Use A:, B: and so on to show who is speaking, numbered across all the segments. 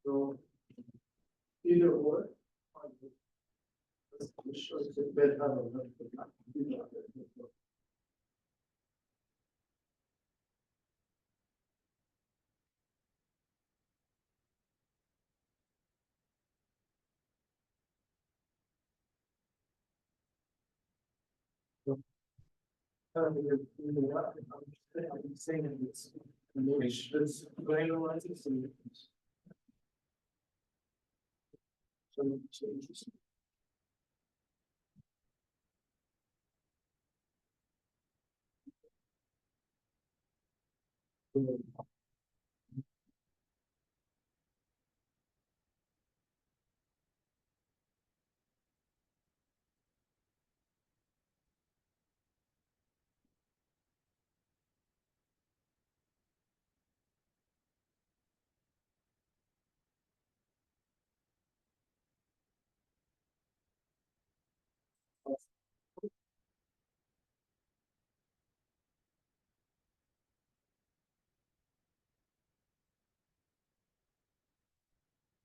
A: So either or. This shows a bit how to. I'm saying it's maybe it's granular solutions. So interesting.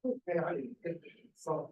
A: Okay, I think so.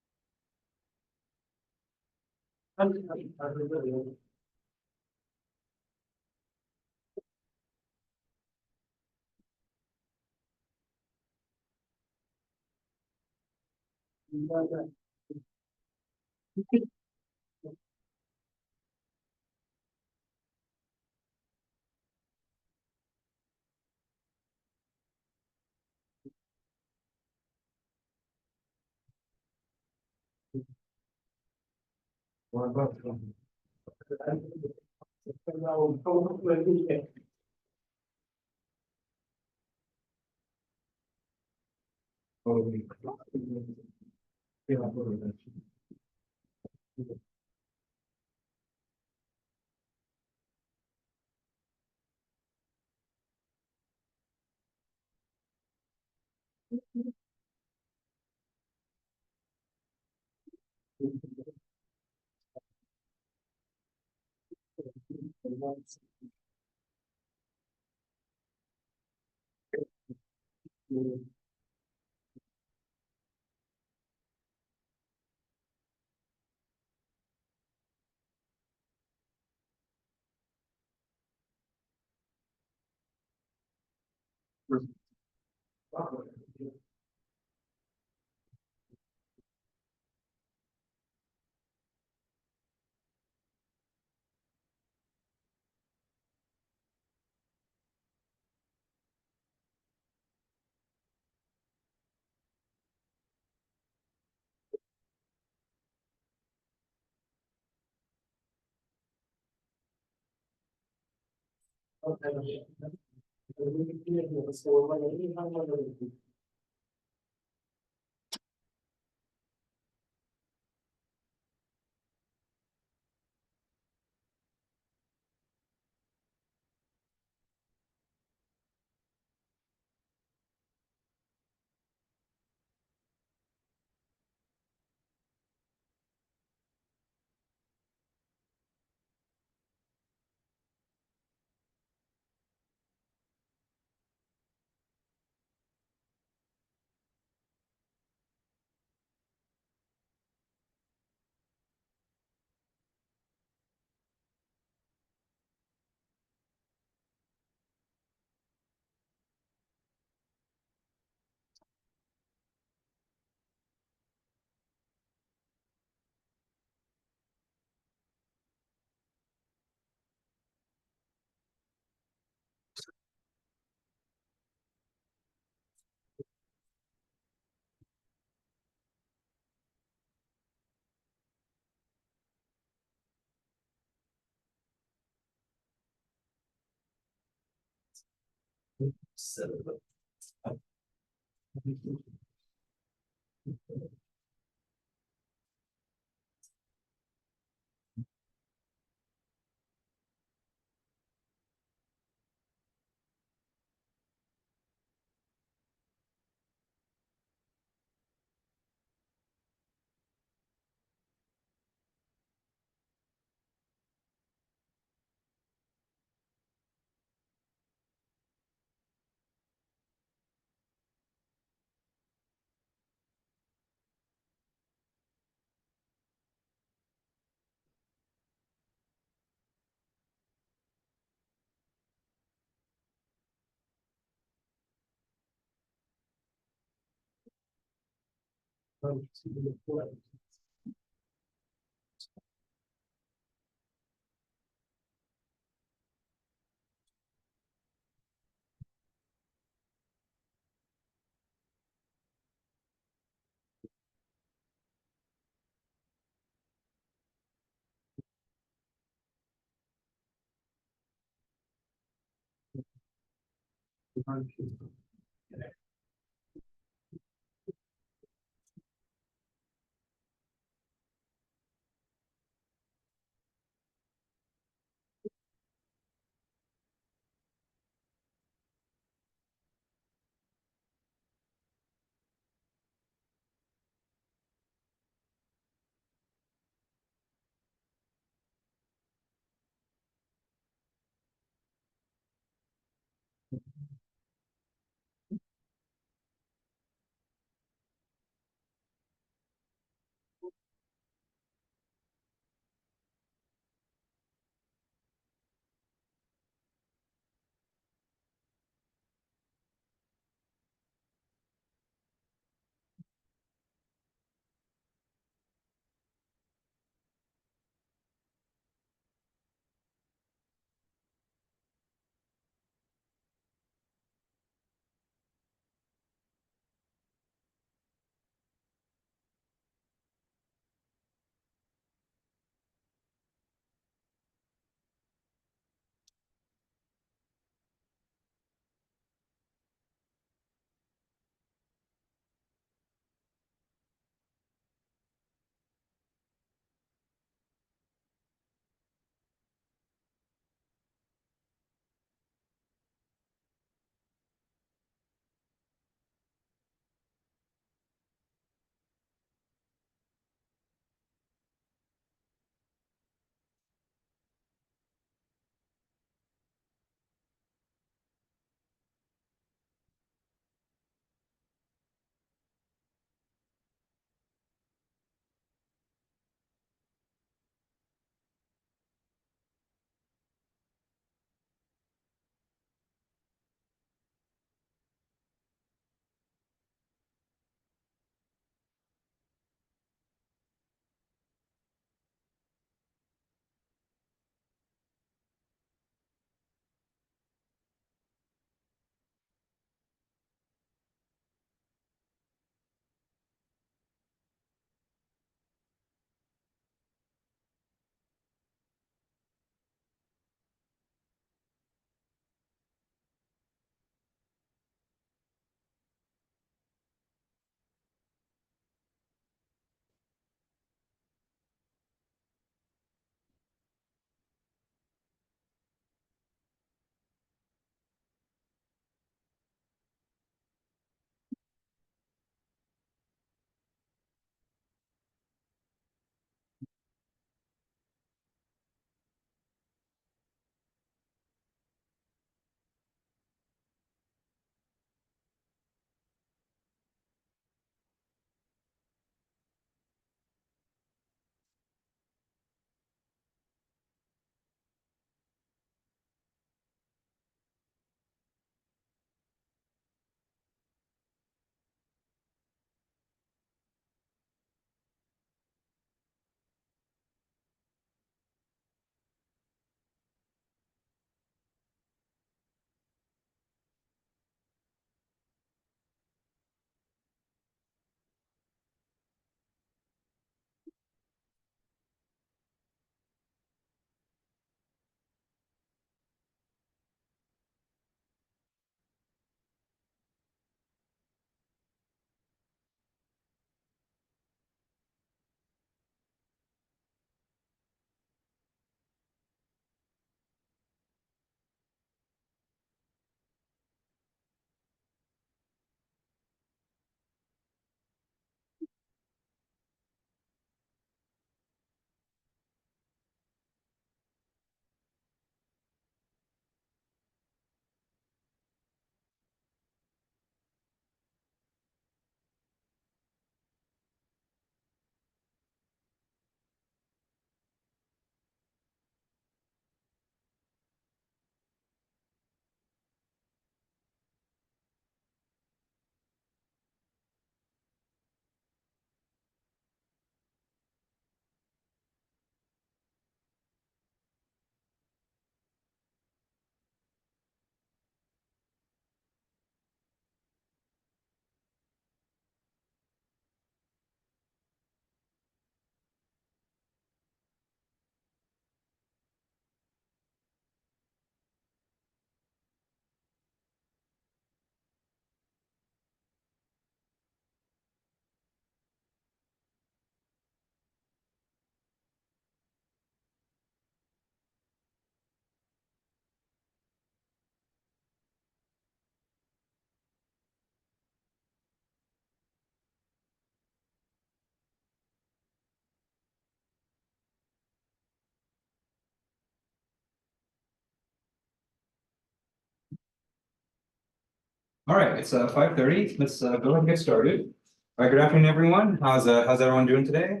B: All right, it's 5:30. Let's go ahead and get started. All right, good afternoon, everyone. How's everyone doing today?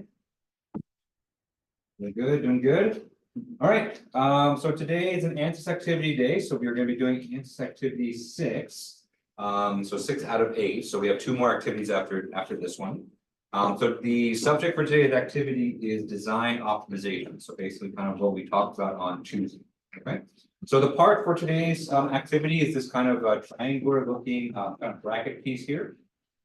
B: Doing good, doing good. All right, so today is an ANSYS activity day, so we're going to be doing ANSYS activity 6. So 6 out of 8. So we have 2 more activities after this one. So the subject for today's activity is design optimization. So basically kind of what we talked about on Tuesday. Okay. So the part for today's activity is this kind of triangular looking kind of bracket piece here.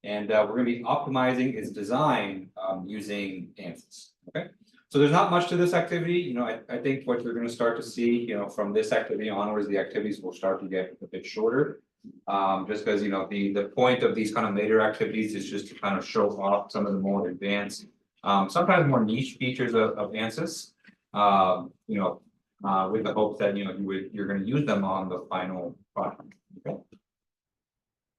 B: And we're going to be optimizing its design using ANSYS. Okay. So there's not much to this activity. You know, I think what you're going to start to see, you know, from this activity onwards, the activities will start to get a bit shorter. Just because, you know, the point of these kind of later activities is just to kind of show off some of the more advanced, sometimes more niche features of ANSYS. You know, with the hope that, you know, you're going to use them on the final product. Okay.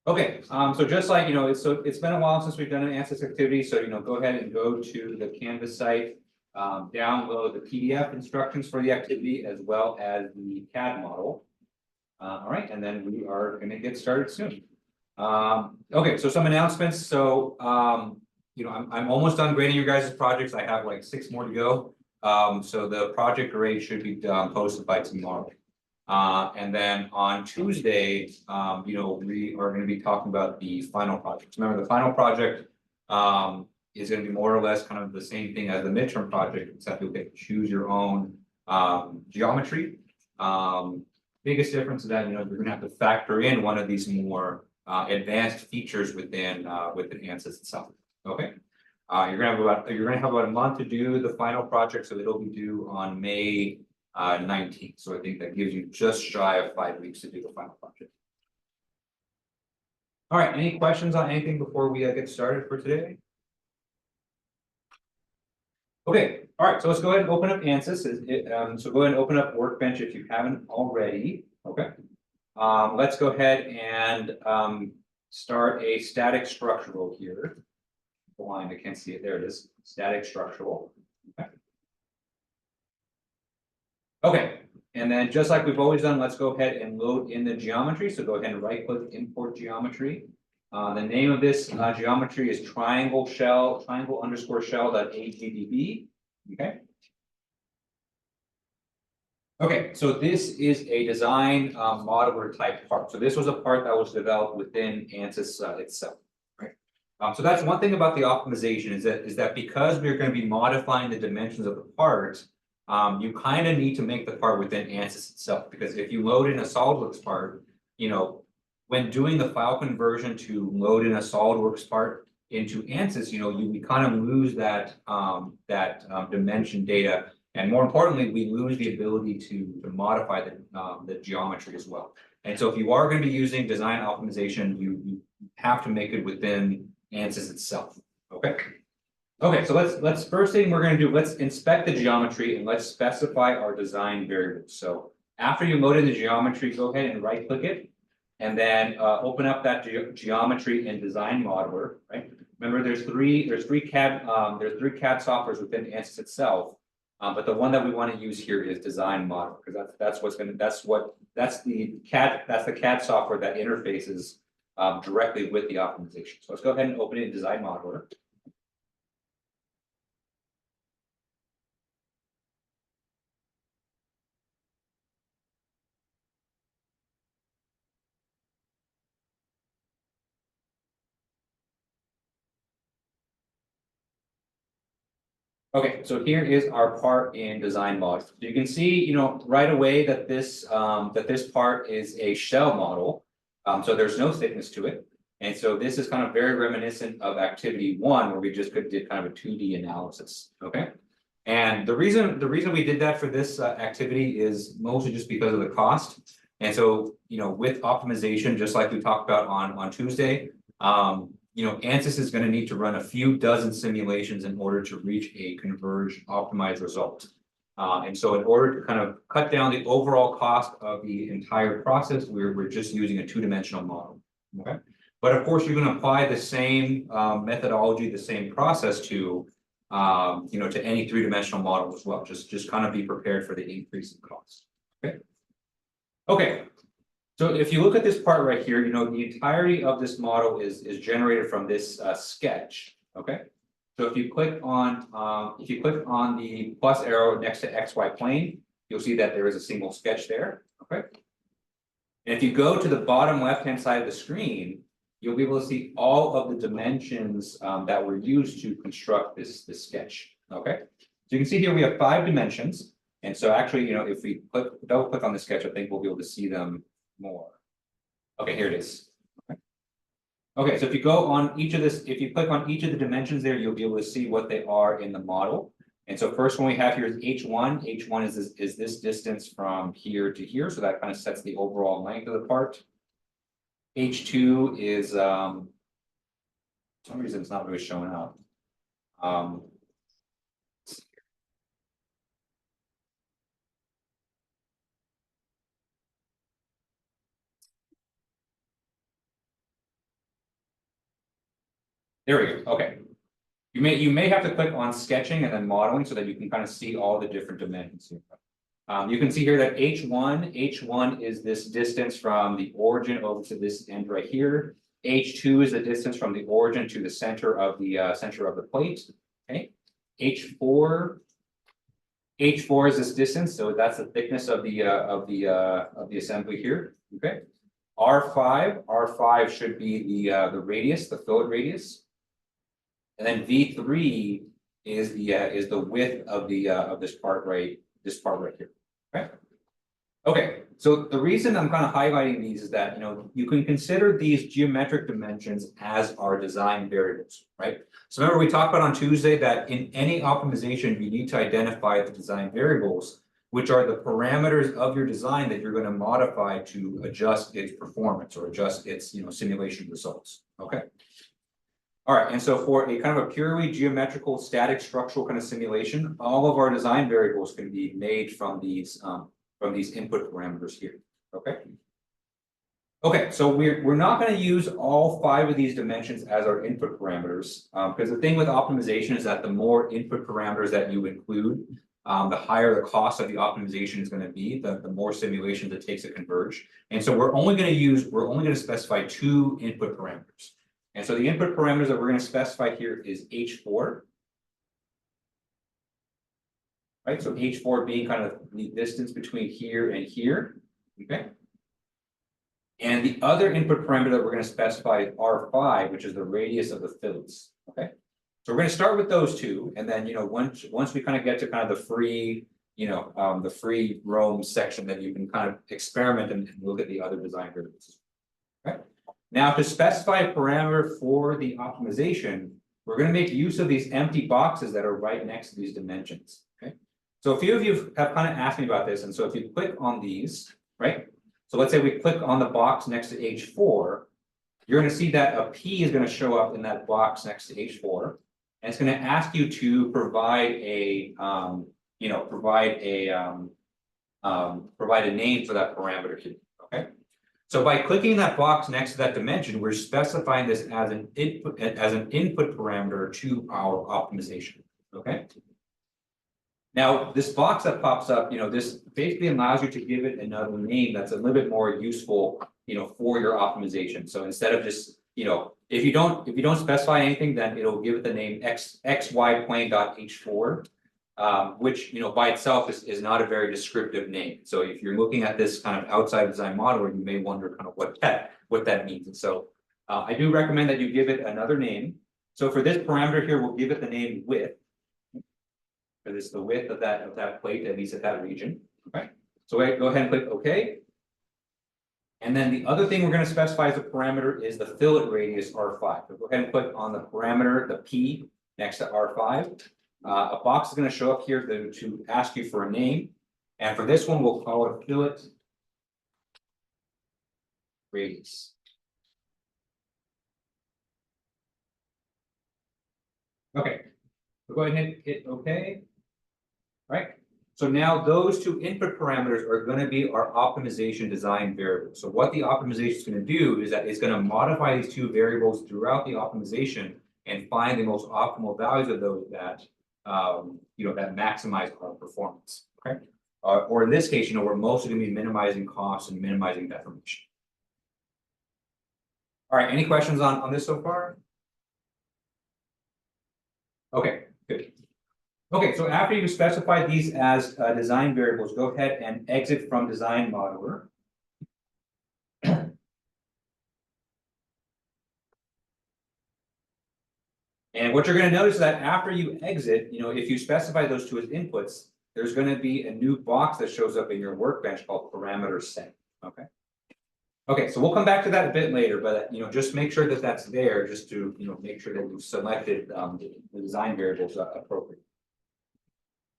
B: Okay, so just like, you know, it's been a while since we've done an ANSYS activity, so, you know, go ahead and go to the Canvas site, download the PDF instructions for the activity as well as the CAD model. All right, and then we are going to get started soon. Okay, so some announcements. So, you know, I'm almost done grading your guys' projects. I have like 6 more to go. So the project grade should be posted by tomorrow. And then on Tuesday, you know, we are going to be talking about the final project. Remember, the final project is going to be more or less kind of the same thing as the midterm project, except you'll get to choose your own geometry. Biggest difference is that, you know, you're going to have to factor in one of these more advanced features within ANSYS itself. Okay. You're going to have about a month to do the final project, so it'll be due on May 19th. So I think that gives you just shy of 5 weeks to do the final project. All right, any questions on anything before we get started for today? Okay, all right, so let's go ahead and open up ANSYS. So go ahead and open up Workbench if you haven't already. Okay. Let's go ahead and start a static structural here. Blind, I can't see it. There it is. Static structural. Okay. Okay, and then just like we've always done, let's go ahead and load in the geometry. So go ahead and right click import geometry. The name of this geometry is triangle underscore shell.agdb. Okay. Okay, so this is a design modeler type part. So this was a part that was developed within ANSYS itself. Right. So that's one thing about the optimization is that because we're going to be modifying the dimensions of the part, you kind of need to make the part within ANSYS itself, because if you load in a SolidWorks part, you know, when doing the file conversion to load in a SolidWorks part into ANSYS, you know, we kind of lose that dimension data, and more importantly, we lose the ability to modify the geometry as well. And so, if you are going to be using design optimization, you have to make it within ANSYS itself. Okay. Okay, so let's first thing we're going to do, let's inspect the geometry and let's specify our design variables. So after you load in the geometry, go ahead and right click it, and then open up that geometry in design modeler. Right. Remember, there's three CAD softwares within ANSYS itself, but the one that we want to use here is design modeler, because that's the CAD software that interfaces directly with the optimization. So let's go ahead and open it in design modeler. Okay, so here is our part in design model. So you can see, you know, right away that this part is a shell model. So there's no thickness to it. And so this is kind of very reminiscent of activity 1, where we just did kind of a 2D analysis. Okay. And the reason we did that for this activity is mostly just because of the cost. And so, you know, with optimization, just like we talked about on Tuesday, you know, ANSYS is going to need to run a few dozen simulations in order to reach a converged optimized result. And so in order to kind of cut down the overall cost of the entire process, we're just using a 2-dimensional model. Okay. But of course, you're going to apply the same methodology, the same process to, you know, to any 3-dimensional model as well. Just kind of be prepared for the increase in cost. Okay. Okay. So if you look at this part right here, the entirety of this model is generated from this sketch, okay? So if you click on the plus arrow next to XY plane, you'll see that there is a single sketch there, okay? And if you go to the bottom left-hand side of the screen, you'll be able to see all of the dimensions that were used to construct this sketch, okay? So you can see here we have 5 dimensions. And so actually, if we double click on the sketch, I think we'll be able to see them more. Okay, here it is. Okay, so if you go on each of this, if you click on each of the dimensions there, you'll be able to see what they are in the model. And so first one we have here is H1. H1 is this distance from here to here. So that kind of sets the overall length of the part. H2 is for some reason it's not really showing up. There we go. Okay. You may have to click on sketching and then modeling so that you can kind of see all the different dimensions here. You can see here that H1 is this distance from the origin over to this end right here. H2 is the distance from the origin to the center of the plate. Okay. H4 is this distance, so that's the thickness of the assembly here. Okay. R5 should be the radius, the fillet radius. And then V3 is the width of this part right here. Okay. Okay. So the reason I'm kind of highlighting these is that you can consider these geometric dimensions as our design variables, right? So remember we talked about on Tuesday that in any optimization you need to identify the design variables, which are the parameters of your design that you're going to modify to adjust its performance or adjust its simulation results. Okay. All right, and so for a kind of a purely geometrical, static, structural kind of simulation, all of our design variables can be made from these input parameters here. Okay. Okay, so we're not going to use all 5 of these dimensions as our input parameters, because the thing with optimization is that the more input parameters that you include, the higher the cost of the optimization is going to be, the more simulations it takes to converge. And so we're only going to specify 2 input parameters. And so the input parameters that we're going to specify here is H4. Right, so H4 being kind of the distance between here and here. Okay. And the other input parameter that we're going to specify is R5, which is the radius of the fillets. Okay. So we're going to start with those 2, and then once we kind of get to kind of the free, the free roam section, then you can kind of experiment and look at the other design variables. Okay. Now, to specify a parameter for the optimization, we're going to make use of these empty boxes that are right next to these dimensions. Okay. So a few of you have kind of asked me about this, and so if you click on these, right? So let's say we click on the box next to H4, you're going to see that a P is going to show up in that box next to H4, and it's going to ask you to provide a name for that parameter here. Okay. So by clicking that box next to that dimension, we're specifying this as an input parameter to our optimization. Okay. Now, this box that pops up, this basically allows you to give it another name that's a little bit more useful, for your optimization. So instead of just, if you don't specify anything, then it'll give it the name xy plane.h4. Which by itself is not a very descriptive name. So if you're looking at this kind of outside design model, you may wonder kind of what that means. And so I do recommend that you give it another name. So for this parameter here, we'll give it the name width. For this, the width of that plate, at least at that region. Okay. So go ahead and click OK. And then the other thing we're going to specify as a parameter is the fillet radius R5. So go ahead and click on the parameter, the P next to R5. A box is going to show up here to ask you for a name. And for this one, we'll call it fillet radius. Okay, so go ahead and hit OK. Right. So now those 2 input parameters are going to be our optimization design variables. So what the optimization is going to do is that it's going to modify these 2 variables throughout the optimization and find the most optimal values of those that that maximize our performance. Okay. Or in this case, we're mostly going to be minimizing costs and minimizing deformation. All right, any questions on this so far? Okay, good. Okay, so after you specify these as design variables, go ahead and exit from design modeler. And what you're going to notice is that after you exit, if you specify those two as inputs, there's going to be a new box that shows up in your workbench called parameter set. Okay. Okay, so we'll come back to that a bit later, but just make sure that that's there, just to make sure that you've selected the design variables appropriately.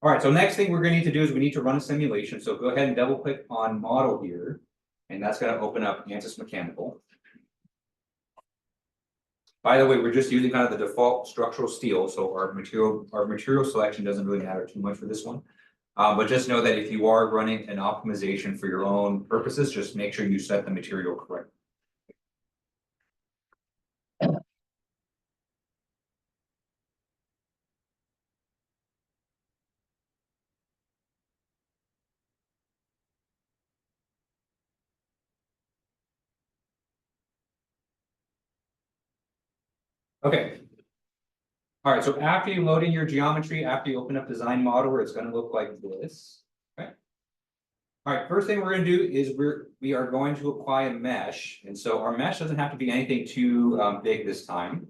B: All right, so next thing we're going to need to do is we need to run a simulation. So go ahead and double click on model here, and that's going to open up ANSYS Mechanical. By the way, we're just using kind of the default structural steel, so our material selection doesn't really matter too much for this one. But just know that if you are running an optimization for your own purposes, just make sure you set the material correctly. Okay. All right, so after you load in your geometry, after you open up design modeler, it's going to look like this. Okay. All right, first thing we're going to do is we are going to apply a mesh. And so our mesh doesn't have to be anything too big this time.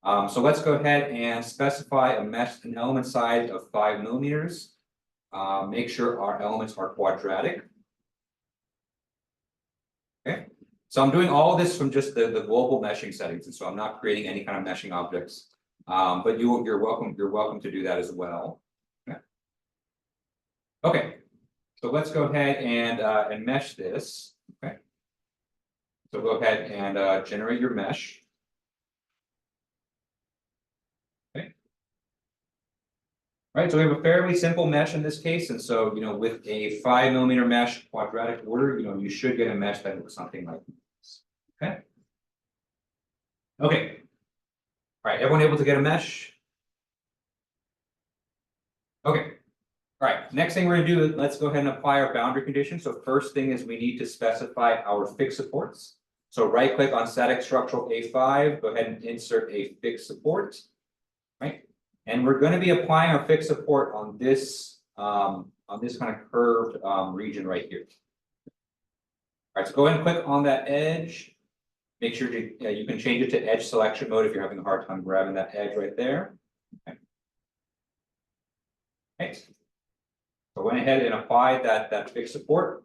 B: So let's go ahead and specify an element size of 5 millimeters. Make sure our elements are quadratic. Okay. So I'm doing all of this from just the global meshing settings, and so I'm not creating any kind of meshing objects. But you're welcome to do that as well. Okay. Okay. So let's go ahead and mesh this. Okay. So go ahead and generate your mesh. Okay. All right. So we have a fairly simple mesh in this case, and so with a 5 millimeter mesh quadratic order, you should get a mesh that looks something like this. Okay. Okay. All right. Everyone able to get a mesh? Okay. All right, next thing we're going to do, let's go ahead and apply our boundary condition. So first thing is we need to specify our fixed supports. So right click on static structural A5, go ahead and insert a fixed support, right? And we're going to be applying our fixed support on this kind of curved region right here. All right, so go ahead and click on that edge. Make sure you can change it to edge selection mode if you're having a hard time grabbing that edge right there. Okay. Okay. So went ahead and applied that fixed support.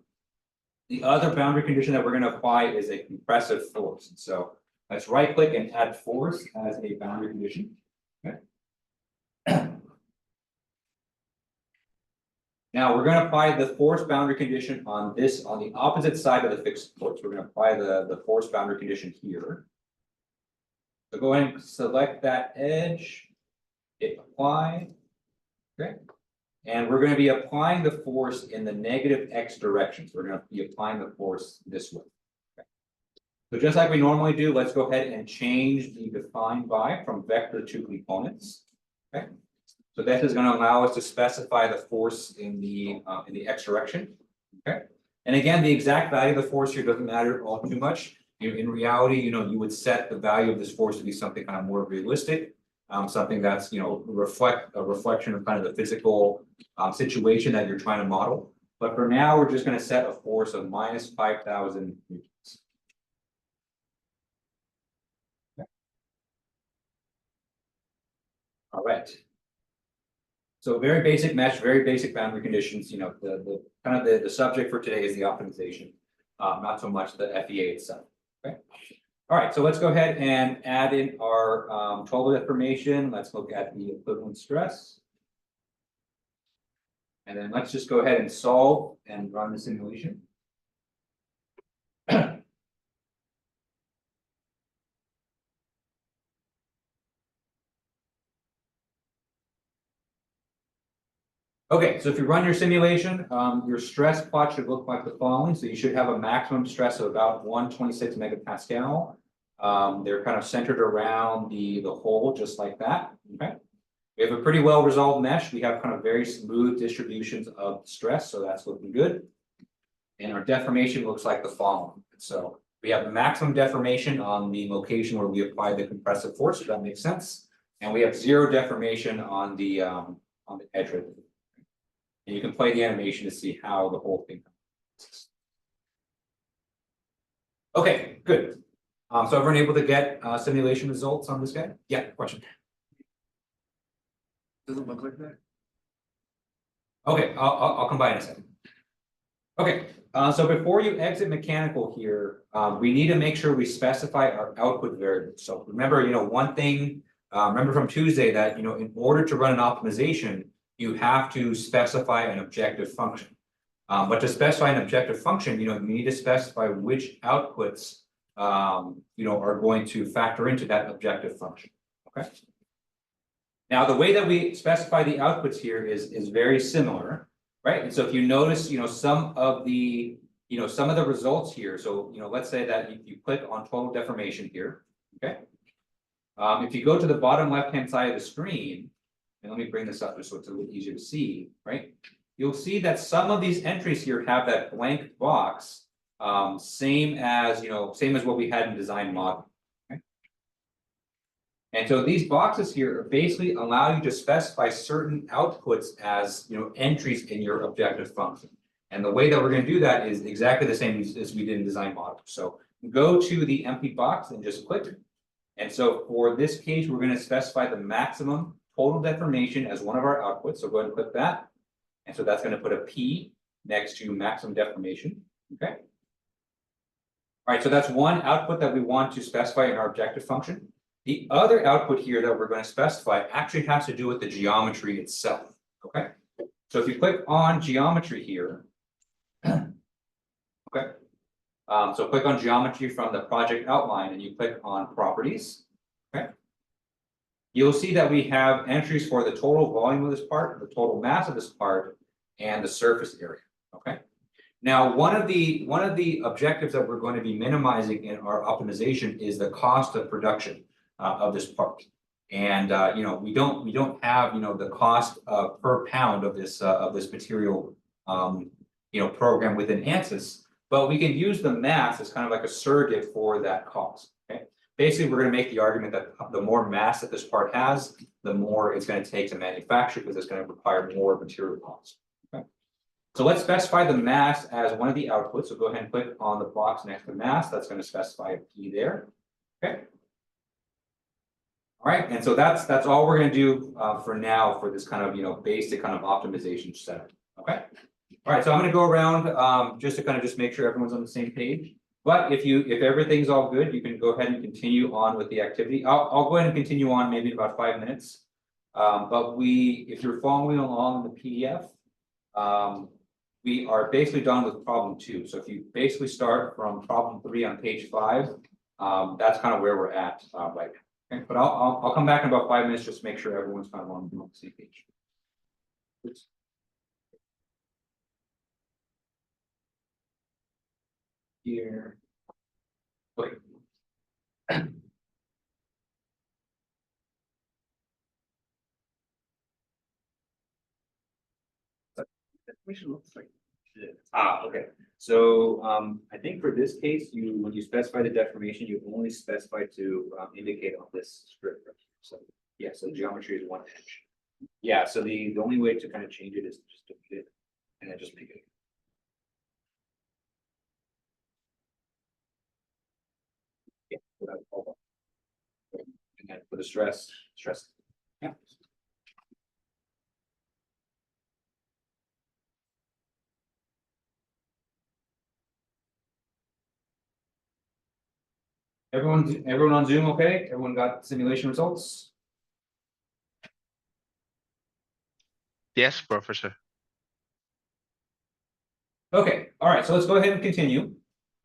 B: The other boundary condition that we're going to apply is a compressive force. And so let's right click and add force as a boundary condition. Okay. Now we're going to apply the force boundary condition on the opposite side of the fixed support. So we're going to apply the force boundary condition here. So go ahead and select that edge, hit apply. Okay. And we're going to be applying the force in the negative x direction. So we're going to be applying the force this way. Okay. So just like we normally do, let's go ahead and change the define by from vector to components. Okay. So that is going to allow us to specify the force in the x direction. Okay. And again, the exact value of the force here doesn't matter all too much. In reality, you would set the value of this force to be something kind of more realistic. Something that's a reflection of kind of the physical situation that you're trying to model. But for now, we're just going to set a force of minus 5,000 newtons. Okay. All right. So very basic mesh, very basic boundary conditions. The kind of the subject for today is the optimization, not so much the FEA itself. Okay. All right, so let's go ahead and add in our 12 information. Let's look at the equivalent stress. And then let's just go ahead and solve and run the simulation. Okay, so if you run your simulation, your stress plot should look like the following. So you should have a maximum stress of about 126 megapascal. They're kind of centered around the hole, just like that. Okay. We have a pretty well resolved mesh. We have kind of very smooth distributions of stress, so that's looking good. And our deformation looks like the following. So We have maximum deformation on the location where we apply the compressive force, if that makes sense. And we have zero deformation on the edge right there. And you can play the animation to see how the whole thing happens. Okay, good. So everyone able to get simulation results on this guy? Yeah, question.
A: Doesn't look like that.
B: Okay, I'll come by in a second. Okay, so before you exit mechanical here, we need to make sure we specify our output variables. So remember, one thing, remember from Tuesday that, in order to run an optimization, you have to specify an objective function. But to specify an objective function, you need to specify which outputs, are going to factor into that objective function, okay? Now, the way that we specify the outputs here is very similar, right? And so if you notice, some of the results here. So, let's say that you click on total deformation here, okay? If you go to the bottom left-hand side of the screen, and let me bring this up just so it's a little easier to see, right? You'll see that some of these entries here have that blank box, same as what we had in design model. Okay? And so these boxes here basically allow you to specify certain outputs as entries in your objective function. And the way that we're going to do that is exactly the same as we did in design model. So go to the empty box and just click. And so for this case, we're going to specify the maximum total deformation as one of our outputs. So go ahead and click that. And so that's going to put a P next to maximum deformation. Okay. All right, so that's one output that we want to specify in our objective function. The other output here that we're going to specify actually has to do with the geometry itself. Okay. So if you click on geometry here, okay. So click on geometry from the project outline and you click on properties. Okay. You'll see that we have entries for the total volume of this part, the total mass of this part, and the surface area. Okay. Now, one of the objectives that we're going to be minimizing in our optimization is the cost of production of this part. And we don't have the cost per pound of this material program within ANSYS, but we can use the mass as kind of like a surrogate for that cost. Okay. Basically, we're going to make the argument that the more mass that this part has, the more it's going to take to manufacture because it's going to require more material costs. Okay. So let's specify the mass as one of the outputs. So go ahead and click on the box next to mass. That's going to specify a P there. Okay. All right, and so that's all we're going to do for now for this kind of basic kind of optimization setup. Okay. All right, so I'm going to go around just to kind of just make sure everyone's on the same page. But if everything's all good, you can go ahead and continue on with the activity. I'll go ahead and continue on maybe in about 5 minutes. But if you're following along in the PDF, we are basically done with problem 2. So if you basically start from problem 3 on page 5, that's kind of where we're at right now. Okay, but I'll come back in about 5 minutes just to make sure everyone's kind of on the same page. Oops. Here. Wait.
A: Definition looks like.
B: Okay. So I think for this case, when you specify the deformation, you only specify to indicate on this strip right here. So yeah, so geometry is 1 inch. Yeah, so the only way to kind of change it is just to put it and then just make it. Yeah, without all that. And then put a stress. Yeah. Everyone on Zoom, okay? Everyone got simulation results?
C: Yes, Professor.
B: Okay, all right, so let's go ahead and continue.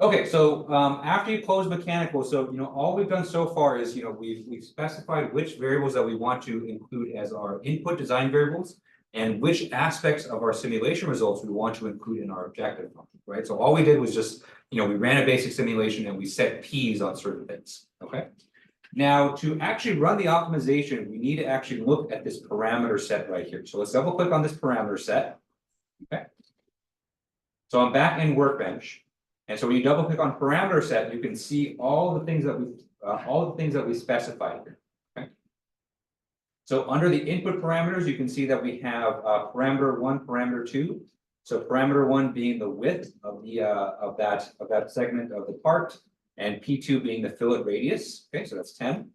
B: Okay, so after you close mechanical, so all we've done so far is we've specified which variables that we want to include as our input design variables and which aspects of our simulation results we want to include in our objective function, right? So all we did was just we ran a basic simulation and we set P's on certain things. Okay. Now to actually run the optimization, we need to actually look at this parameter set right here. So let's double click on this parameter set. Okay. So I'm back in Workbench. And so when you double click on parameter set, you can see all the things that we specified here. Okay. So under the input parameters, you can see that we have parameter 1, parameter 2. So parameter 1 being the width of the of that segment of the part, and P2 being the fillet radius. Okay, so that's 10.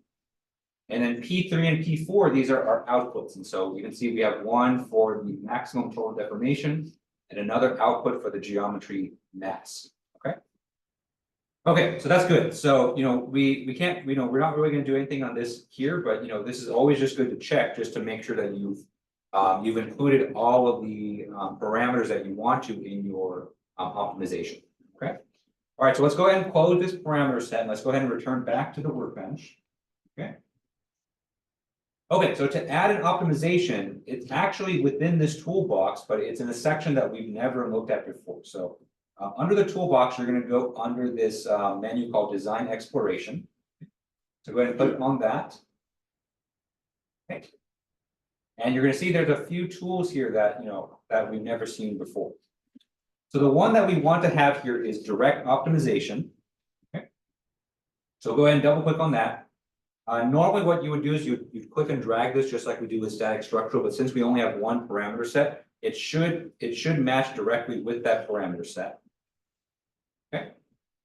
B: And then P3 and P4, these are our outputs. And so you can see we have one for the maximum total deformation and another output for the geometry mass. Okay. Okay, so that's good. So, we can't, we're not really going to do anything on this here, but, this is always just good to check just to make sure that you've included all of the parameters that you want to in your optimization. Okay. All right, so let's go ahead and close this parameter set and let's go ahead and return back to the workbench. Okay. Okay, so to add an optimization, it's actually within this toolbox, but it's in a section that we've never looked at before. So under the toolbox, you're going to go under this menu called Design Exploration. So go ahead and click on that. Okay. And you're going to see there's a few tools here that that we've never seen before. So the one that we want to have here is Direct Optimization. Okay. So go ahead and double click on that. Normally what you would do is you click and drag this just like we do with static structural, but since we only have one parameter set, it should match directly with that parameter set. Okay,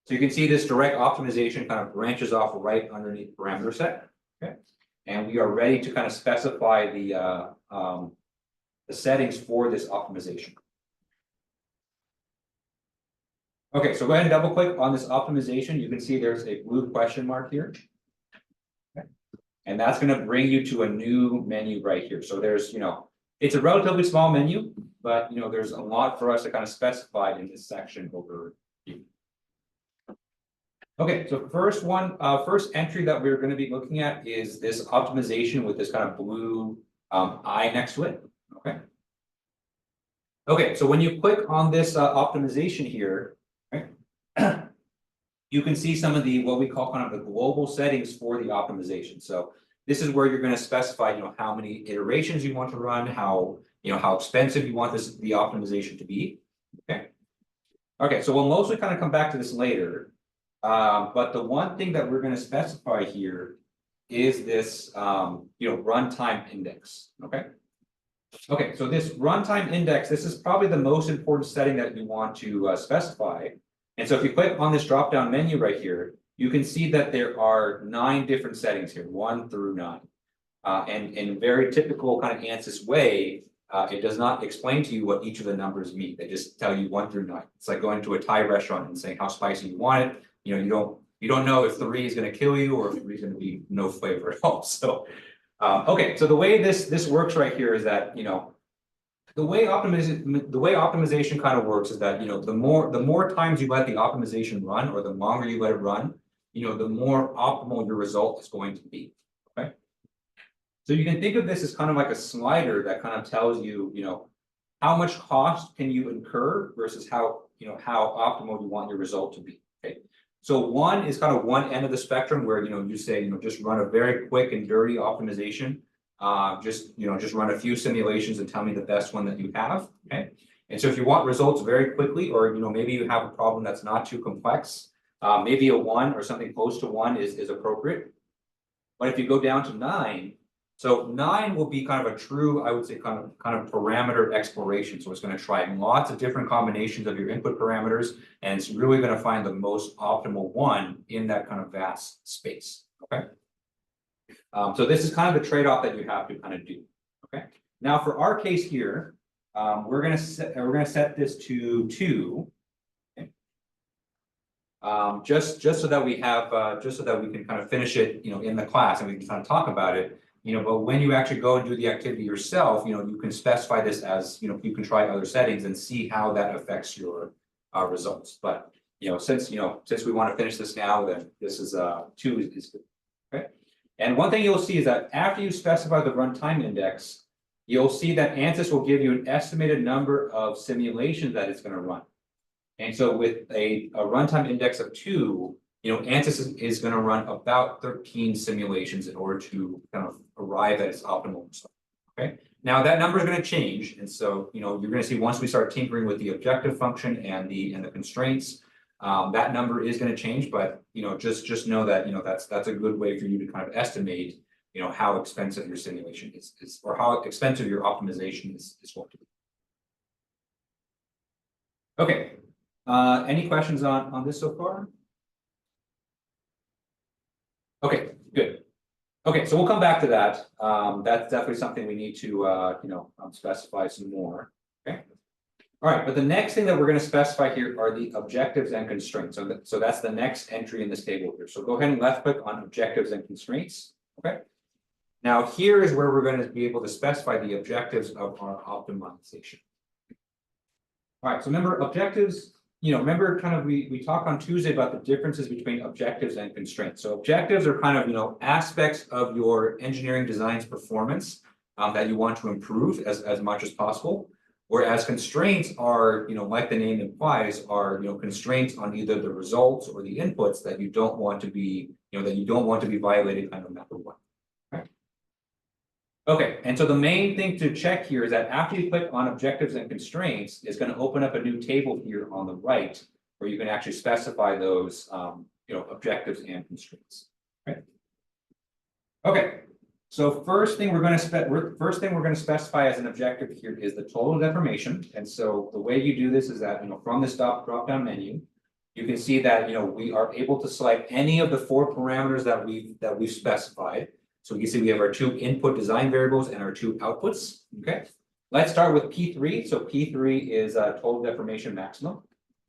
B: so you can see this direct optimization kind of branches off right underneath parameter set. Okay, and we are ready to kind of specify the settings for this optimization. Okay, so go ahead and double click on this optimization. You can see there's a blue question mark here. And that's going to bring you to a new menu right here. So there's, it's a relatively small menu, but there's a lot for us to kind of specify in this section over here. Okay, so first entry that we're going to be looking at is this optimization with this kind of blue eye next to it. Okay. Okay, so when you click on this optimization here, right, you can see some of the what we call kind of the global settings for the optimization. So this is where you're going to specify, how many iterations you want to run, how expensive you want the optimization to be. Okay. Okay, so we'll mostly kind of come back to this later. But the one thing that we're going to specify here is this, runtime index. Okay. Okay, so this runtime index, this is probably the most important setting that you want to specify. And so if you click on this drop-down menu right here, you can see that there are 9 different settings here, 1 through 9. And in very typical kind of ANSYS way, it does not explain to you what each of the numbers mean. They just tell you 1 through 9. It's like going to a Thai restaurant and saying how spicy you want it. You don't know if 3 is going to kill you or if 3 is going to be no flavor at all. So, okay, so the way this works right here is that the way optimization kind of works is that the more times you let the optimization run, or the longer you let it run, the more optimal your result is going to be. Okay, so you can think of this as kind of like a slider that kind of tells you how much cost can you incur versus how optimal you want your result to be. Okay, so 1 is kind of one end of the spectrum where you say just run a very quick and dirty optimization. Just run a few simulations and tell me the best one that you have. Okay, and so if you want results very quickly, or maybe you have a problem that's not too complex, maybe a 1 or something close to 1 is appropriate. But if you go down to 9, so 9 will be kind of a true, I would say, kind of parameter exploration. So it's going to try lots of different combinations of your input parameters, and it's really going to find the most optimal one in that kind of vast space. Okay. So this is kind of the trade-off that you have to kind of do. Okay. Now for our case here, we're going to set this to 2. Okay. Just so that we have just so that we can kind of finish it, in the class, and we can kind of talk about it. But when you actually go and do the activity yourself, you can specify this as you can try other settings and see how that affects your results. But since we want to finish this now, then this is 2 is good. Okay. And one thing you'll see is that after you specify the runtime index, you'll see that ANSYS will give you an estimated number of simulations that it's going to run. And so with a runtime index of 2, ANSYS is going to run about 13 simulations in order to kind of arrive at its optimal result. Okay. Now that number is going to change, and so you're going to see once we start tinkering with the objective function and the constraints, That number is going to change, but just know that that's a good way for you to kind of estimate how expensive your simulation is or how expensive your optimization is going to be. Okay. Any questions on this so far? Okay, good. Okay, so we'll come back to that. That's definitely something we need to specify some more. Okay. All right, but the next thing that we're going to specify here are the objectives and constraints. So that's the next entry in this table here. So go ahead and left click on objectives and constraints. Okay. Now here is where we're going to be able to specify the objectives of our optimization. All right, so remember objectives, remember kind of we talked on Tuesday about the differences between objectives and constraints. So objectives are kind of, aspects of your engineering design's performance that you want to improve as much as possible. Whereas constraints are, like the name implies, are, constraints on either the results or the inputs that you don't want to be, violated kind of number one. Okay, and so the main thing to check here is that after you click on objectives and constraints, it's going to open up a new table here on the right where you can actually specify those objectives and constraints. Right? Okay, so first thing we're going to specify as an objective here is the total deformation. And so the way you do this is that from this drop down menu, you can see that we are able to select any of the 4 parameters that we've specified. So you can see we have our 2 input design variables and our 2 outputs. Okay, let's start with P3. So P3 is total deformation maximum.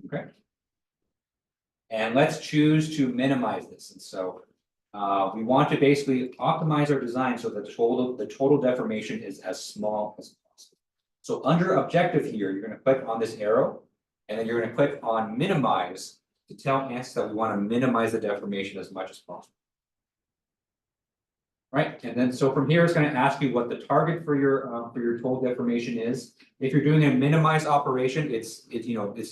B: Okay, and let's choose to minimize this. And so we want to basically optimize our design so that the total deformation is as small as possible. So under objective here, you're going to click on this arrow, and then you're going to click on minimize to tell ANSYS that we want to minimize the deformation as much as possible. Right, and then so from here it's going to ask you what the target for your total deformation is. If you're doing a minimize operation, it's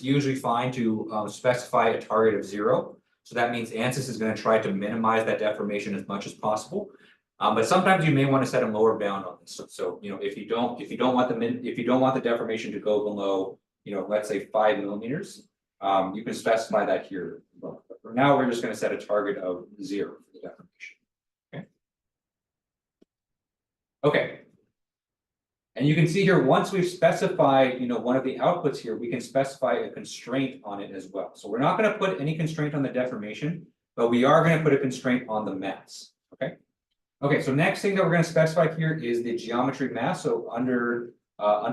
B: usually fine to specify a target of 0. So that means ANSYS is going to try to minimize that deformation as much as possible. But sometimes you may want to set a lower bound on this. So if you don't want the deformation to go below let's say 5 millimeters, you can specify that here. But for now, we're just going to set a target of 0 for the deformation. Okay, and you can see here, once we've specified, one of the outputs here, we can specify a constraint on it as well. So we're not going to put any constraint on the deformation, but we are going to put a constraint on the mass. Okay. Okay, so next thing that we're going to specify here is the geometry mass. So under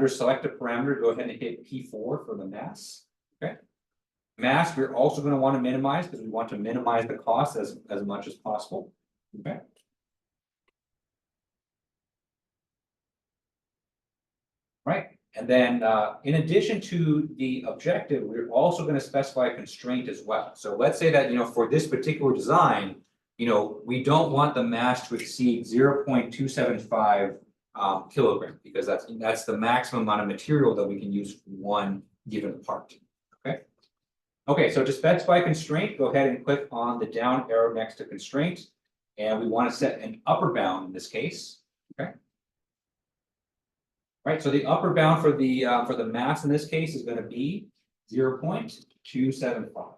B: select a parameter, go ahead and hit P4 for the mass. Okay. Mass, we're also going to want to minimize because we want to minimize the cost as much as possible. Okay. Right, and then in addition to the objective, we're also going to specify a constraint as well. So let's say that for this particular design, we don't want the mass to exceed 0.275 kilogram because that's the maximum amount of material that we can use for one given part. Okay. Okay, so to specify constraint, go ahead and click on the down arrow next to constraint, and we want to set an upper bound in this case. Okay. Right, so the upper bound for the mass in this case is going to be 0.275.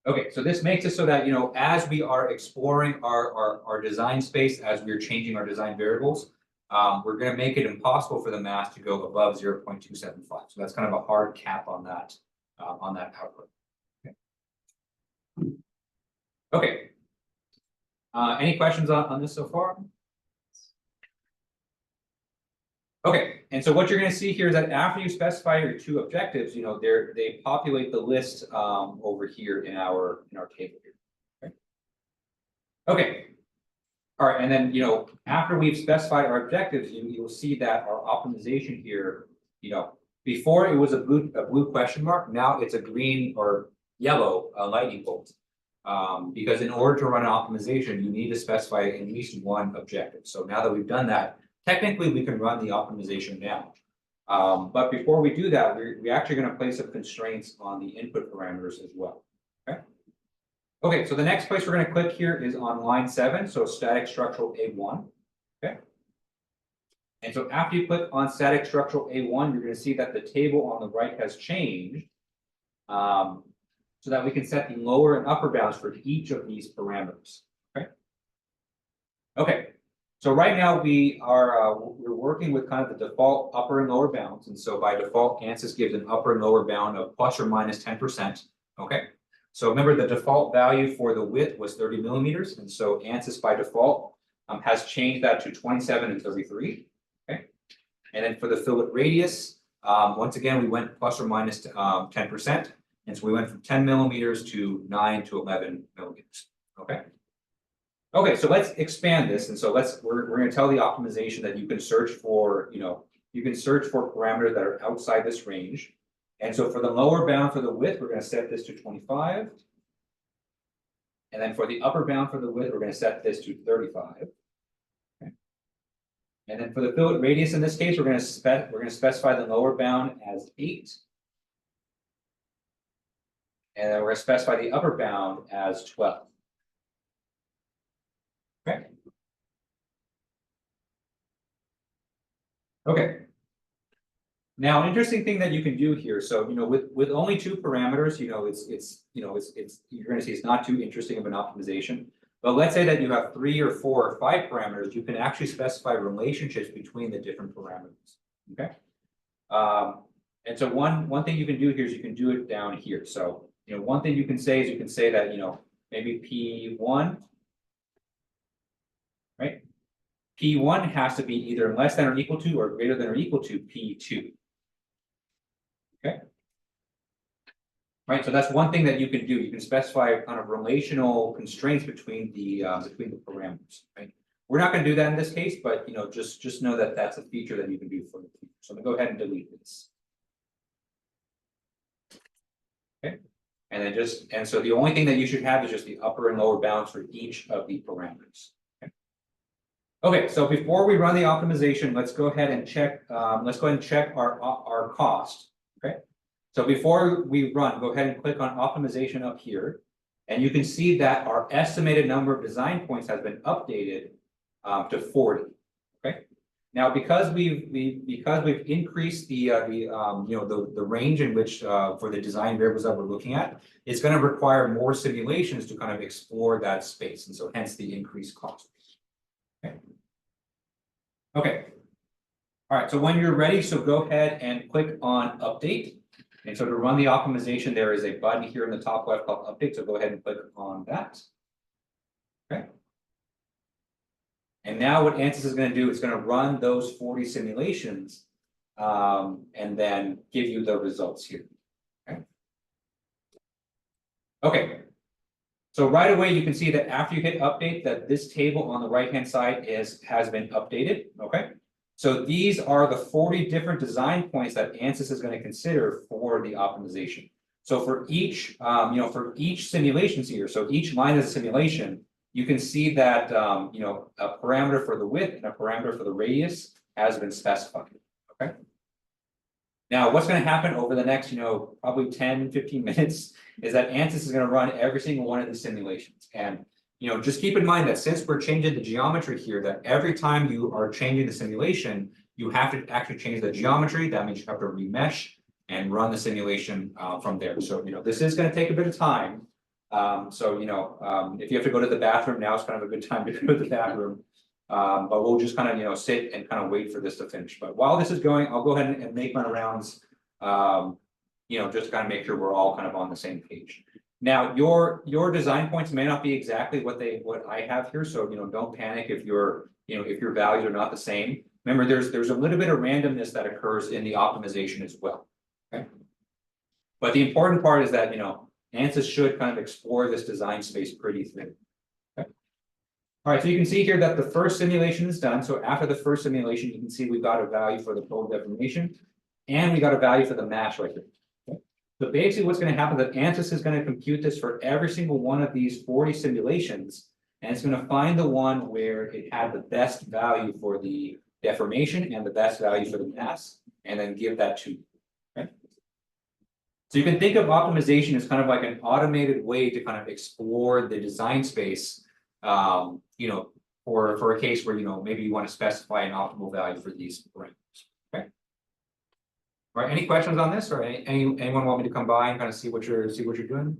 B: Okay, so this makes it so that as we are exploring our design space, as we're changing our design variables, we're going to make it impossible for the mass to go above 0.275. So that's kind of a hard cap on that output. Okay. Okay. Any questions on this so far? Okay, and so what you're going to see here is that after you specify your 2 objectives, they populate the list over here in our table here. Okay. All right, and then after we've specified our objectives, you'll see that our optimization here, before it was a blue question mark, now it's a green or yellow lightning bolt. Because in order to run an optimization, you need to specify at least one objective. So now that we've done that, technically we can run the optimization now. But before we do that, we're actually going to place some constraints on the input parameters as well. Okay. Okay, so the next place we're going to click here is on line 7, so static structural A1. Okay. And so after you click on static structural A1, you're going to see that the table on the right has changed. So that we can set the lower and upper bounds for each of these parameters. Okay. Okay. So right now we're working with kind of the default upper and lower bounds. And so by default, ANSYS gives an upper and lower bound of plus or minus 10%. Okay. So remember the default value for the width was 30 millimeters. And so ANSYS by default has changed that to 27 and 33. Okay. And then for the fillet radius, once again, we went plus or minus 10%. And so we went from 10 millimeters to 9 to 11 millimeters. Okay. Okay, so let's expand this. And so we're going to tell the optimization that you can search for, you can search for parameters that are outside this range. And so for the lower bound for the width, we're going to set this to 25. And then for the upper bound for the width, we're going to set this to 35. Okay. And then for the fillet radius in this case, we're going to specify the lower bound as 8. And then we're going to specify the upper bound as 12. Okay. Okay. Now, an interesting thing that you can do here. So, with only 2 parameters, you're going to see it's not too interesting of an optimization. But let's say that you have 3 or 4 or 5 parameters, you can actually specify relationships between the different parameters. Okay. And so one thing you can do here is you can do it down here. So, one thing you can say is you can say that, maybe P1, right? P1 has to be either less than or equal to or greater than or equal to P2. Okay. Right, so that's one thing that you can do. You can specify kind of relational constraints between the parameters, right? We're not going to do that in this case, but just know that that's a feature that you can do for the future. So I'm going to go ahead and delete this. Okay. And so the only thing that you should have is just the upper and lower bounds for each of the parameters. Okay. Okay, so before we run the optimization, let's go ahead and check. Our cost. Okay. So before we run, go ahead and click on optimization up here, and you can see that our estimated number of design points has been updated to 40. Okay. Now, because we've increased the range in which for the design variables that we're looking at, it's going to require more simulations to kind of explore that space, and so hence the increased cost. Okay. Okay. All right. So when you're ready, so go ahead and click on update. And so to run the optimization, there is a button here in the top left called update. So go ahead and click on that. Okay. And now what ANSYS is going to do is going to run those 40 simulations and then give you the results here. Okay. Okay. So right away, you can see that after you hit update, that this table on the right-hand side has been updated. Okay. So these are the 40 different design points that ANSYS is going to consider for the optimization. So for each, for each simulations here, so each line is a simulation, you can see that, a parameter for the width and a parameter for the radius has been specified. Okay. Now, what's going to happen over the next, probably 10, 15 minutes is that ANSYS is going to run every single one of these simulations. And just keep in mind that since we're changing the geometry here, that every time you are changing the simulation, you have to actually change the geometry. That means you have to remesh and run the simulation from there. So, this is going to take a bit of time. If you have to go to the bathroom, now is kind of a good time to go to the bathroom. But we'll just kind of, sit and kind of wait for this to finish. But while this is going, I'll go ahead and make my rounds, just to kind of make sure we're all kind of on the same page. Now, your design points may not be exactly what I have here. So, don't panic if your values are not the same. Remember, there's a little bit of randomness that occurs in the optimization as well. Okay. But the important part is that, ANSYS should kind of explore this design space pretty thin. Okay. All right, so you can see here that the first simulation is done. So after the first simulation, you can see we've got a value for the total deformation, and we got a value for the mass right here. Okay. So basically what's going to happen is that ANSYS is going to compute this for every single one of these 40 simulations, and it's going to find the one where it had the best value for the deformation and the best value for the mass, and then give that to you. Okay. So you can think of optimization as kind of like an automated way to kind of explore the design space, for a case where, you know, maybe you want to specify an optimal value for these parameters, okay? All right, any questions on this, or anyone want me to come by and kind of see what you're doing?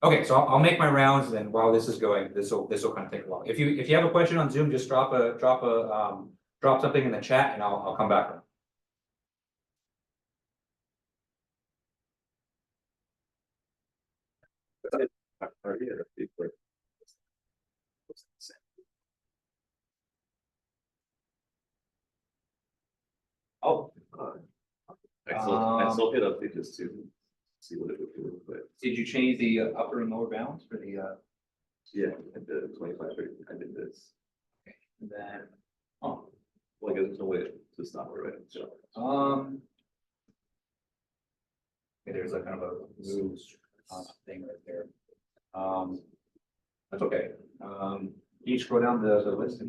B: Okay, so I'll make my rounds, and while this is going, this will kind of take a while. If you have a question on Zoom, just drop something in the chat, and I'll come back. Oh,
D: I still hit up just to see what it would do, but
B: did you change the upper and lower bounds for the
D: yeah, I did 25, I did this.
B: and then
D: Oh, well, I guess there's no way to stop it, right? So,
B: okay, there's a kind of a blue thing right there. That's okay. Can you scroll down the list?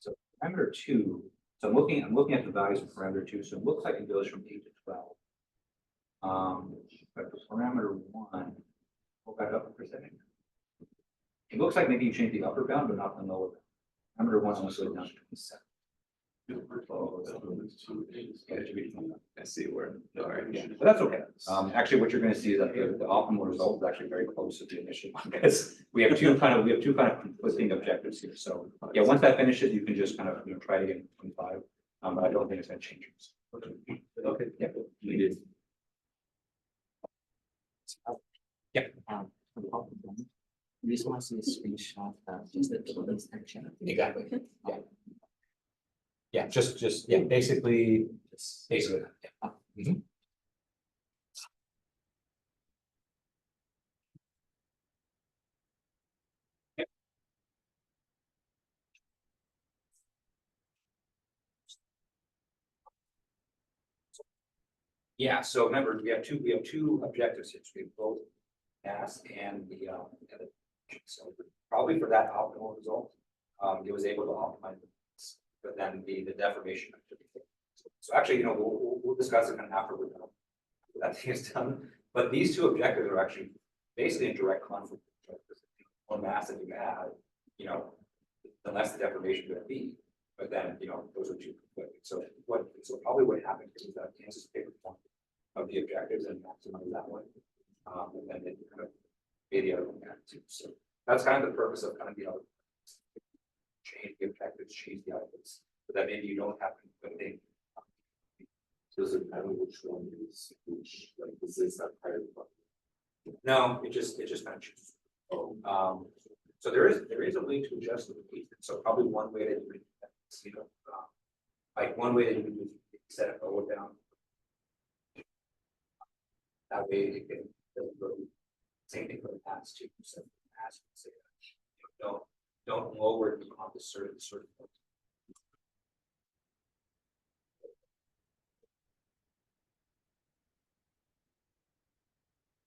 B: So parameter 2. So I'm looking at the values of parameter 2. So it looks like it goes from 8 to 12. But for parameter 1, go back up for a second. It looks like maybe you changed the upper bound, but not the lower bound. Parameter 1 is going down to 27.
D: I see where, all right, yeah.
B: But that's okay. Actually, what you're going to see is that the optimal result is actually very close to the initial one, because we have two kind of conflicting objectives here. So yeah, once that finishes, you can just kind of, you know, try to get 25. But I don't think it's going to change. Okay. Yeah.
D: We did.
B: Yeah.
E: This one is a screenshot of just the total section.
B: Exactly. Yeah. Yeah. Just yeah. Basically. Yeah. Mhm. Yeah, so remember, we have two objectives here. So we have both mass and the so probably for that optimal result, it was able to optimize this, but then the deformation. So actually, you know, we'll discuss it kind of after we're done. That thing is done. But these two objectives are actually basically in direct conflict. The more mass that you add, you know, the less the deformation going to be. But then, you know, those are two conflicting. So probably what happened is that ANSYS paper one of the objectives and maximize that one. And then they kind of made the other one back too. So that's kind of the purpose of kind of, you know, change the objectives, change the outputs, but that maybe you don't have conflicting.
D: Does it matter which one is which, like, is this that part of the?
B: No, it just kind of chooses. So there is a way to adjust the repeat. So probably one way that you could, you know, like one way that you can set it lower down. That way it can go. Same thing for the pass too. So pass, say, you know, don't lower it on the certain point.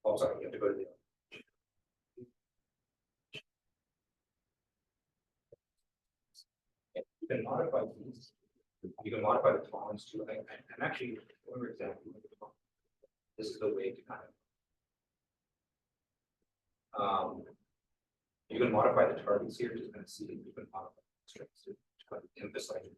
B: Oh, sorry, you have to go to the. You can modify these. You can modify the tolerance too. I'm actually remember exactly. This is the way to kind of. You can modify the targets here to kind of see. You can modify the strings to kind of emphasize it.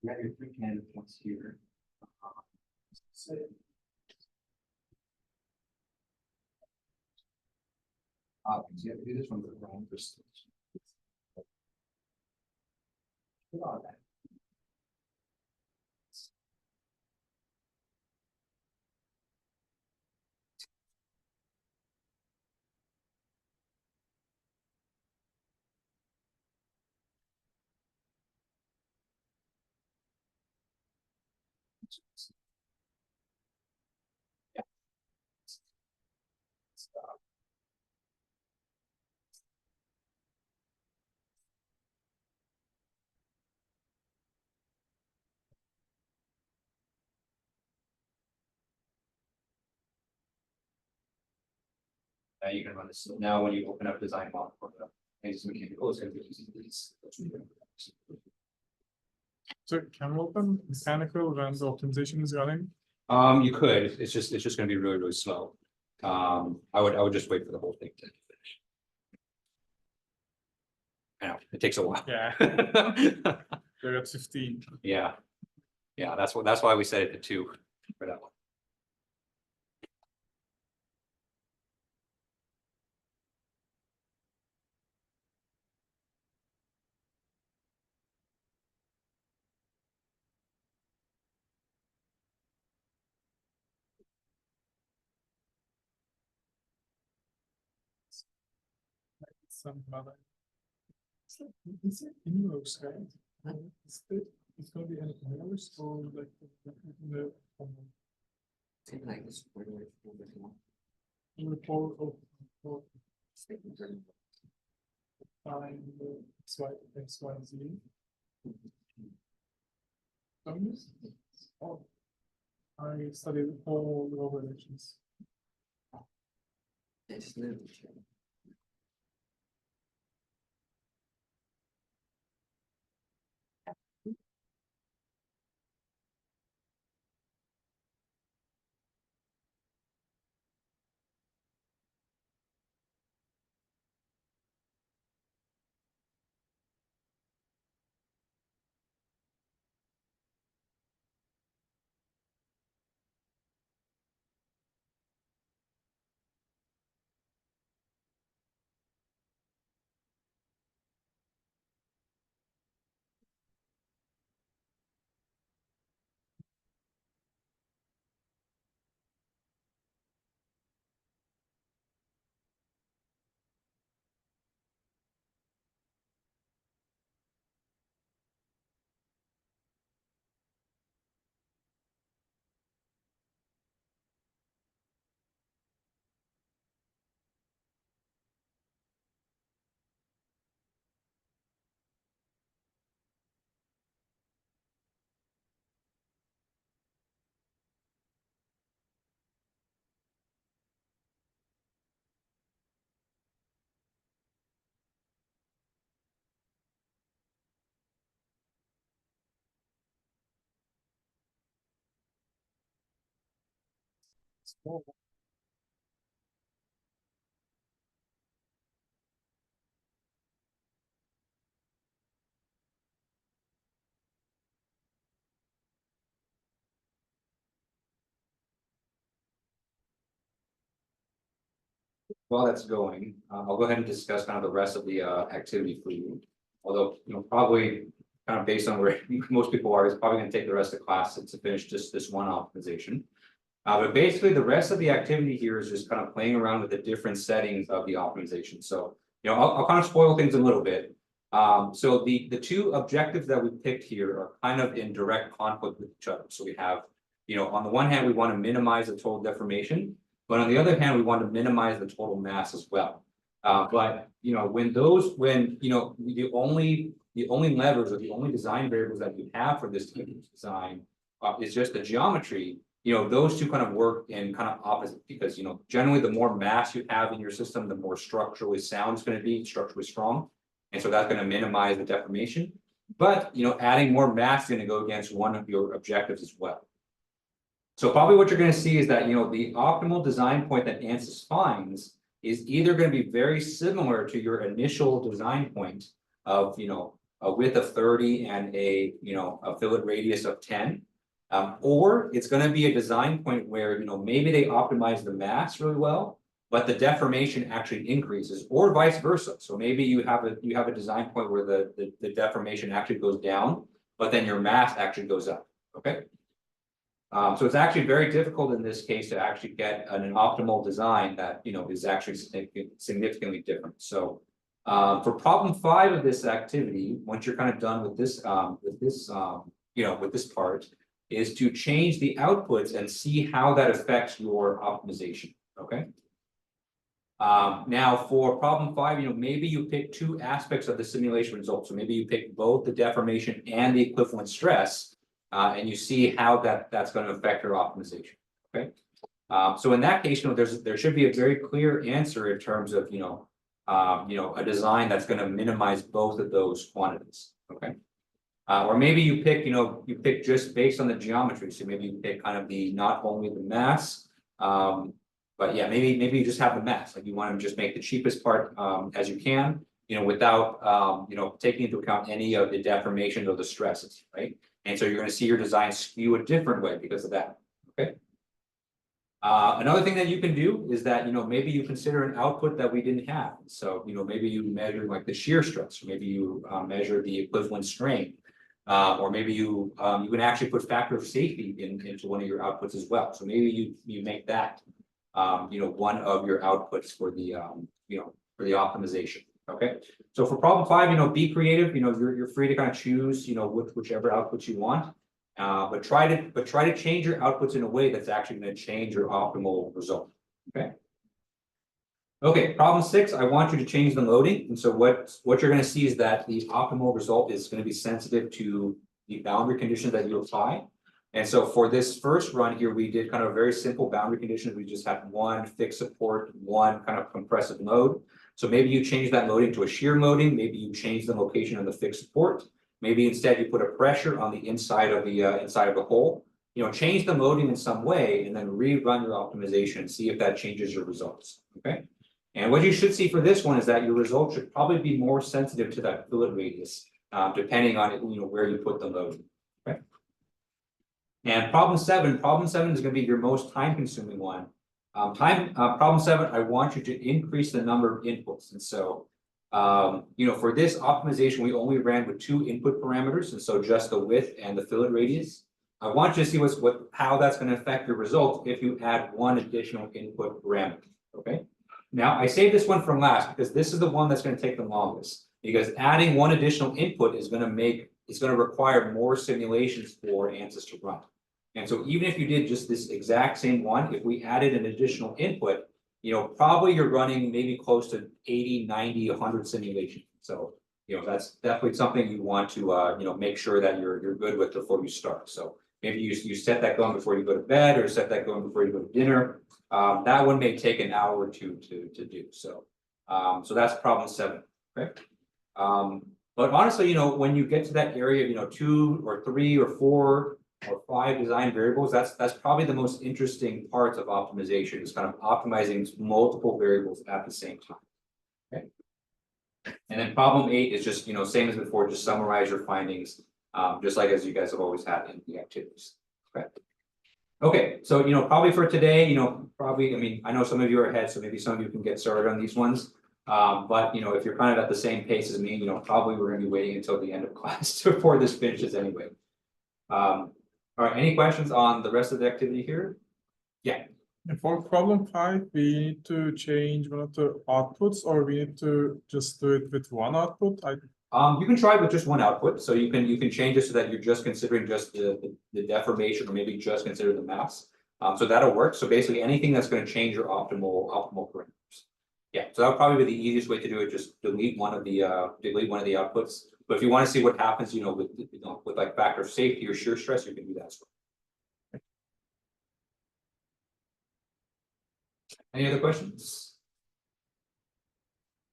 B: You have your 3 candidate points here. So you have to do this one for the wrong person. Yeah. Stop. Now you can run this. Now, when you open up design model for the ANSYS mechanical, it's going to be using these.
A: So can we open mechanical when the optimization is running?
B: You could, it's just gonna be really, really slow. I would just wait for the whole thing to finish. I know, it takes a while.
A: Yeah. They're at 15.
B: Yeah. Yeah, that's why we set it to 2 for that one.
A: Some other. Is it inverse, right? It's gonna be an inverse or like the
E: Take like this. Where do I
A: report of find the X, Y, Z. Oh, I studied all the relations.
E: It's new.
B: While that's going, I'll go ahead and discuss kind of the rest of the activity for you. Although, probably kind of based on where most people are, it's probably going to take the rest of the class to finish just this one optimization. But basically, the rest of the activity here is just kind of playing around with the different settings of the optimization. So, I'll kind of spoil things a little bit. So the 2 objectives that we picked here are kind of in direct conflict with each other. So we have, on the one hand, we want to minimize the total deformation, but on the other hand, we want to minimize the total mass as well. But when the only levers or the only design variables that we have for this type of design is just the geometry. Those 2 kind of work in kind of opposite because generally the more mass you have in your system, the more structurally sound it's going to be, structurally strong. And so that's going to minimize the deformation. But adding more mass is going to go against one of your objectives as well. So probably what you're going to see is that the optimal design point that ANSYS finds is either going to be very similar to your initial design point of a width of 30 and a, a fillet radius of 10. Or it's gonna be a design point where, maybe they optimize the mass really well, but the deformation actually increases, or vice versa. So maybe you have a design point where the deformation actually goes down, but then your mass actually goes up, okay? So it's actually very difficult in this case to actually get an optimal design that, is actually significantly different. So for problem 5 of this activity, once you're kind of done with this, with this part, is to change the outputs and see how that affects your optimization, okay? Now for problem 5, maybe you pick 2 aspects of the simulation result. So maybe you pick both the deformation and the equivalent stress, and you see how that's going to affect your optimization, okay? So in that case, there should be a very clear answer in terms of, a design that's going to minimize both of those quantities, okay? Or maybe you pick just based on the geometry. So maybe you pick kind of not only the mass, but yeah, maybe you just have the mass. Like you want to just make the cheapest part as you can, without taking into account any of the deformation or the stresses, right? And so you're going to see your design skew a different way because of that. Okay. Another thing that you can do is that maybe you consider an output that we didn't have. So maybe you measure like the shear stress, or maybe you measure the equivalent strain. Or maybe you can actually put factor of safety into one of your outputs as well. So maybe you make that one of your outputs for the for the optimization. Okay. So for problem 5, be creative. You're free to kind of choose whichever outputs you want. But try to change your outputs in a way that's actually going to change your optimal result. Okay. Okay, problem 6, I want you to change the loading. And so what you're going to see is that the optimal result is going to be sensitive to the boundary conditions that you apply. And so for this first run here, we did kind of very simple boundary conditions. We just had one fixed support, one kind of compressive load. So maybe you change that loading to a shear loading. Maybe you change the location of the fixed support. Maybe instead you put a pressure on the inside of the hole. Change the loading in some way and then rerun your optimization and see if that changes your results. Okay. And what you should see for this one is that your result should probably be more sensitive to that fillet radius, depending on where you put the load. Okay. And problem 7 is going to be your most time-consuming one. Problem 7, I want you to increase the number of inputs. And so, for this optimization, we only ran with 2 input parameters, and so just the width and the fillet radius. I want you to see how that's going to affect your results if you add 1 additional input parameter. Okay. Now, I saved this one from last because this is the one that's going to take the longest, because adding 1 additional input is going to require more simulations for ANSYS to run. And so even if you did just this exact same one, if we added an additional input, probably you're running maybe close to 80, 90, 100 simulations. So, that's definitely something you want to, make sure that you're good with before you start. So maybe you set that going before you go to bed, or set that going before you go to dinner. That one may take an hour or 2 to do. So, so that's problem 7. Okay. But honestly, when you get to that area, 2 or 3 or 4 or 5 design variables, that's probably the most interesting part of optimization, is kind of optimizing multiple variables at the same time. Okay. And then problem 8 is just, same as before, just summarize your findings, just like as you guys have always had in the activities. Okay. Okay, so probably for today, I know some of you are ahead, so maybe some of you can get started on these ones. But if you're kind of at the same pace as me, probably we're going to be waiting until the end of class before this finishes anyway. All right, any questions on the rest of the activity here? Yeah.
A: And for problem 5, we need to change one of the outputs, or we need to just do it with 1 output.
B: You can try with just 1 output, so you can change it so that you're just considering just the deformation, or maybe just consider the mass. So that'll work. So basically anything that's going to change your optimal parameters. Yeah, so that'll probably be the easiest way to do it. Just delete one of the outputs. But if you want to see what happens, with like factor of safety or shear stress, you can do that as well. Any other questions?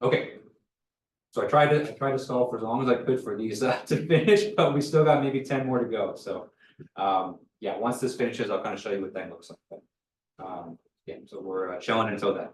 B: Okay. So I tried to solve for as long as I could for these to finish, but we still got maybe 10 more to go. So yeah, once this finishes, I'll kind of show you what that looks like. Yeah, so we're chilling until then.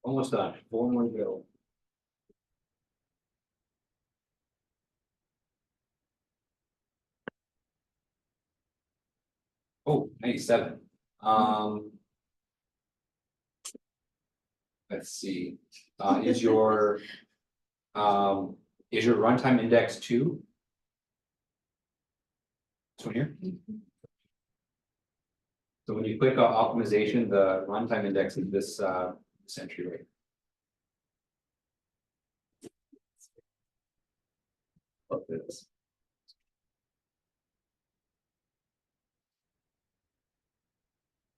B: Almost done, 4 more to go. Oh, 97. Let's see, is your runtime index 2? This one here? So when you click on optimization, the runtime index is this entry rate. Look at this.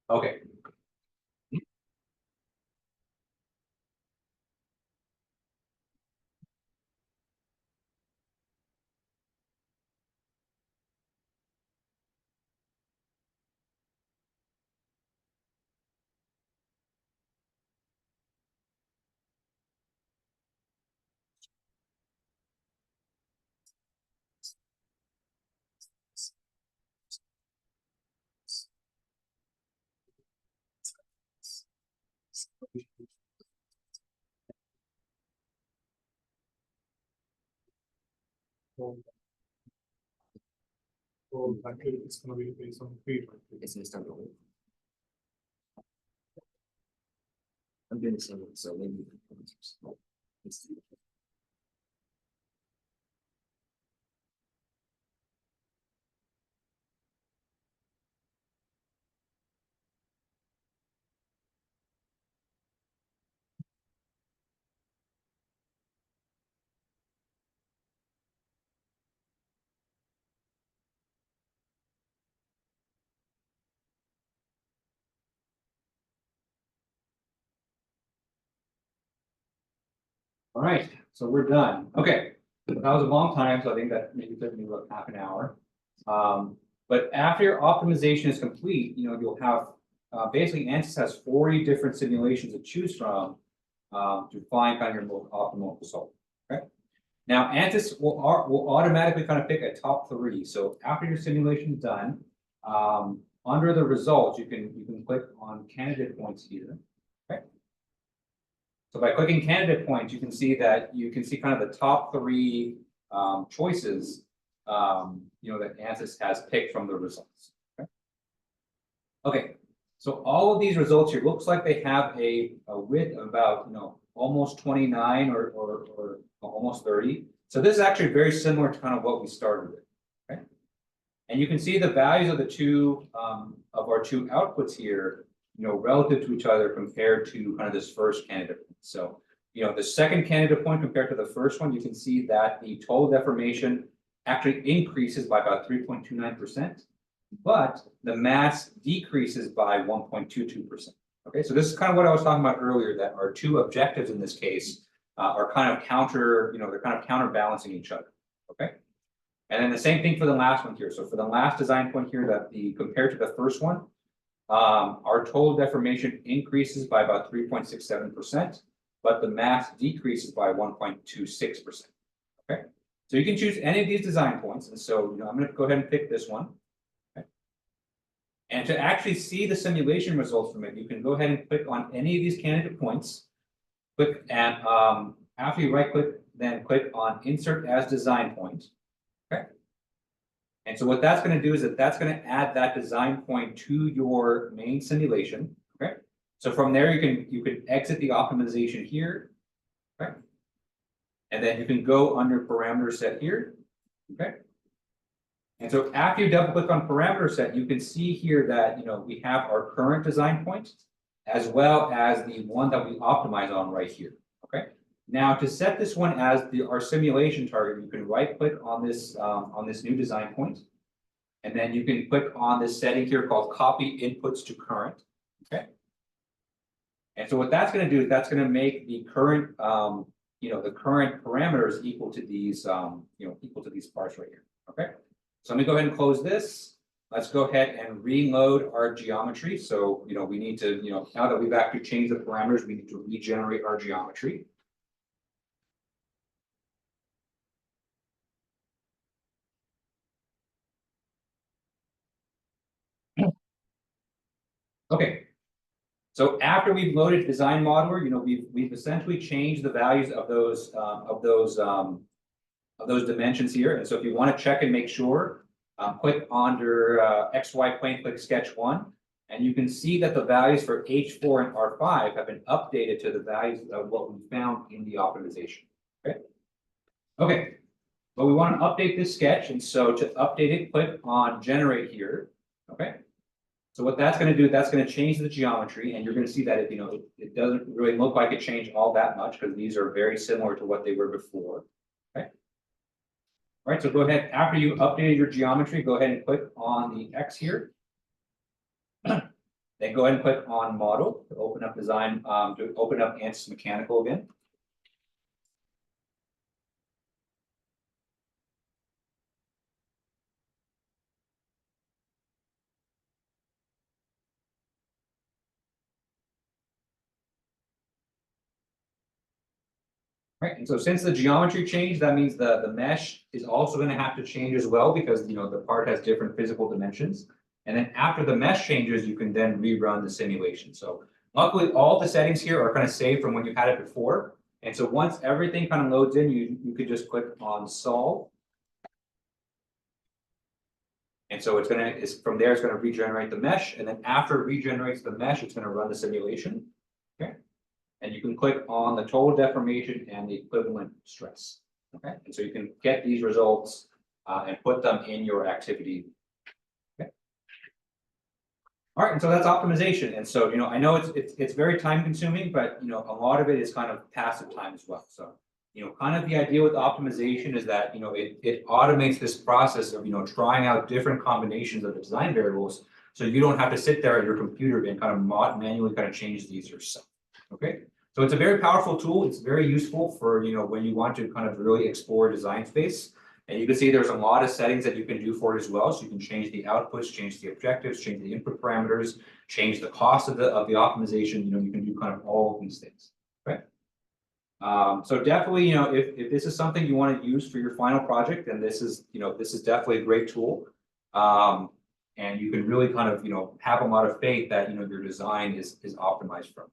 B: Okay.
A: So actually, it's gonna be based on feed.
E: It's gonna start rolling. I'm doing the same one, so maybe. It's-
B: All right, so we're done. Okay, that was a long time, so I think that maybe took me about half an hour. But after your optimization is complete, you'll have basically ANSYS has 40 different simulations to choose from to find kind of your most optimal result. Okay. Now ANSYS will automatically kind of pick a top 3. So after your simulation is done, under the results, you can click on candidate points here. Okay. So by clicking candidate points, you can see kind of the top 3 choices, that ANSYS has picked from the results. Okay. Okay. So all of these results here looks like they have a width of about almost 29 or almost 30. So this is actually very similar to kind of what we started with. Okay. And you can see the values of the two of our 2 outputs here, relative to each other compared to kind of this first candidate point. So, the second candidate point compared to the first one, you can see that the total deformation actually increases by about 3.29%, but the mass decreases by 1.22%. Okay, so this is kind of what I was talking about earlier, that our two objectives in this case are kind of they're kind of counterbalancing each other. Okay. And then the same thing for the last one here. So for the last design point here, that compared to the first one, our total deformation increases by about 3.67%, but the mass decreases by 1.26%. Okay, so you can choose any of these design points, and so I'm going to go ahead and pick this one. Okay. And to actually see the simulation results from it, you can go ahead and click on any of these candidate points. Click and after you right click, then click on Insert as Design Point. Okay. And so what that's going to do is that's going to add that design point to your main simulation. Okay. So from there you can exit the optimization here. Okay. And then you can go under parameter set here. Okay. And so after you double click on parameter set, you can see here that we have our current design point as well as the one that we optimize on right here. Okay. Now to set this one as our simulation target, you can right click on this new design point, and then you can click on this setting here called Copy Inputs to Current. Okay. And so what that's going to do is that's going to make the current the current parameters equal to these equal to these parts right here. Okay. So let me go ahead and close this. Let's go ahead and reload our geometry. So, we need to, now that we've actually changed the parameters, we need to regenerate our geometry. Okay. So after we've loaded design modeler, we've essentially changed the values of those dimensions here. And so if you want to check and make sure, click under XY plane, click sketch 1, and you can see that the values for H4 and R5 have been updated to the values of what we found in the optimization. Okay. Okay. But we want to update this sketch, and so to update it, click on generate here. Okay. So what that's going to do, that's going to change the geometry, and you're going to see that it doesn't really look like it changed all that much because these are very similar to what they were before. Okay. All right, so go ahead, after you updated your geometry, go ahead and click on the X here. Then go ahead and click on model to open up design, to open up ANSYS Mechanical again. Right, and so since the geometry changed, that means the mesh is also going to have to change as well because the part has different physical dimensions. And then after the mesh changes, you can then rerun the simulation. So luckily, all the settings here are kind of saved from when you had it before. And so once everything kind of loads in, you could just click on solve. And so from there, it's going to regenerate the mesh. And then after it regenerates the mesh, it's going to run the simulation. Okay. And you can click on the total deformation and the equivalent stress. Okay. And so you can get these results and put them in your activity. Okay. All right. And so that's optimization. And so, I know it's very time consuming, but, a lot of it is kind of passive time as well. So, kind of the idea with optimization is that, it automates this process of, trying out different combinations of the design variables. So you don't have to sit there at your computer and kind of manually kind of change these yourself. Okay. So it's a very powerful tool. It's very useful for, when you want to kind of really explore design space. And you can see there's a lot of settings that you can do for it as well. So you can change the outputs, change the objectives, change the input parameters, change the cost of the optimization. You can do kind of all of these things. Okay. So definitely, if this is something you want to use for your final project, then this is definitely a great tool. And you can really kind of, have a lot of faith that, your design is optimized from.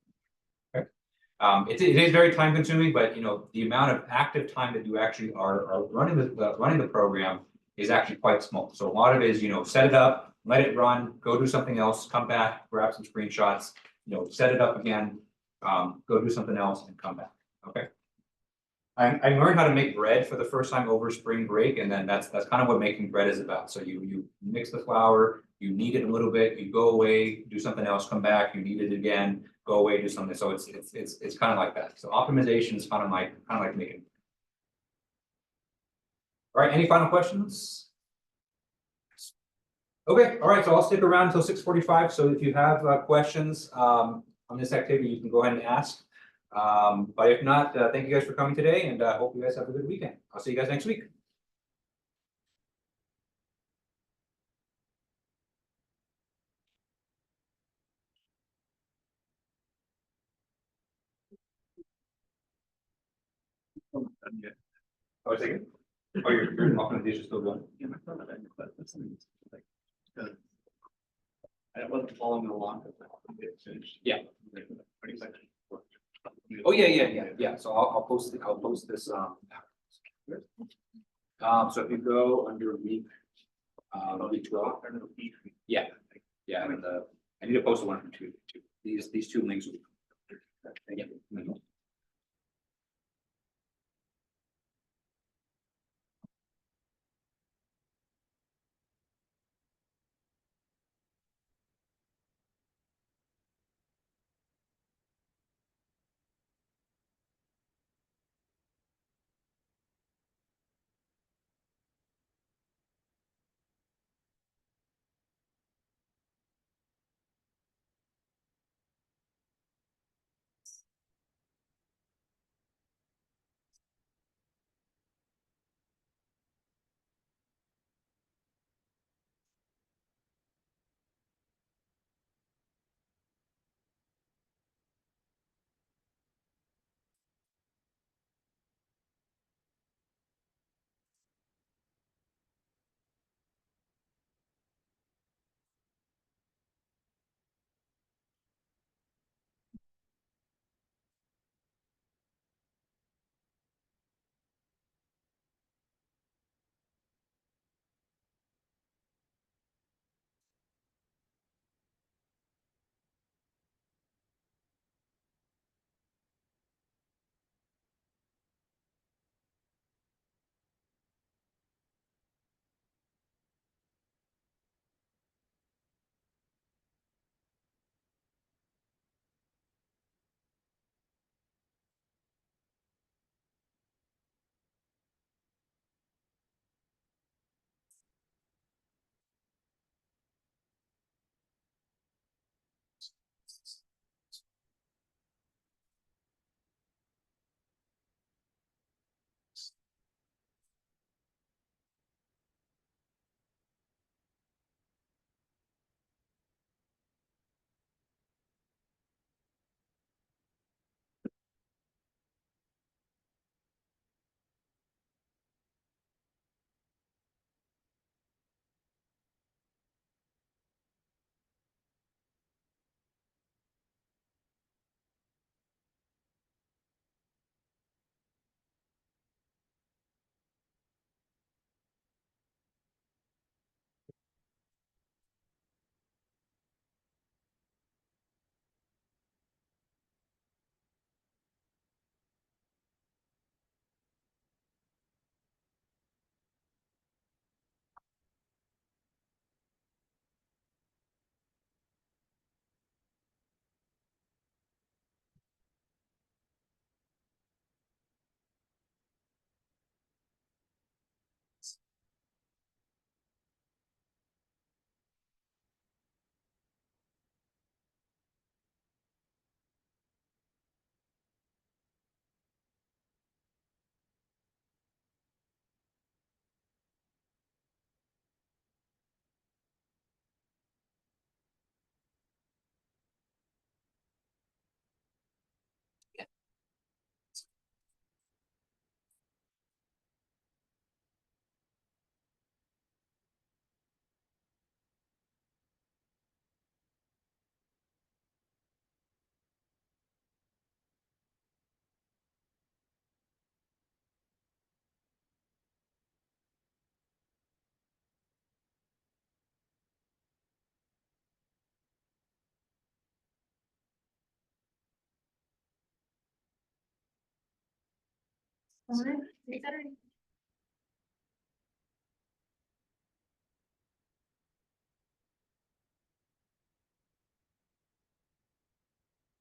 B: It is very time consuming, but the amount of active time that you actually are running the program is actually quite small. So a lot of it is set it up, let it run, go do something else, come back, grab some screenshots, set it up again, go do something else, and come back. Okay. I learned how to make bread for the first time over spring break, and then that's kind of what making bread is about. So you mix the flour, you knead it a little bit, you go away, do something else, come back, you knead it again, go away, do something. So it's kind of like that. So optimization is kind of like making. All right, any final questions? Okay, all right, so I'll stick around until 6:45. So if you have questions on this activity, you can go ahead and ask. But if not, thank you guys for coming today, and I hope you guys have a good weekend. I'll see you guys next week. Oh, second. Oh, you're off on the dishes still going.
F: I wasn't following along.
B: Yeah. Oh, yeah. So I'll post it, I'll post this, so if you go under week 12. Yeah, and I need to post one from two, these two links. Yeah.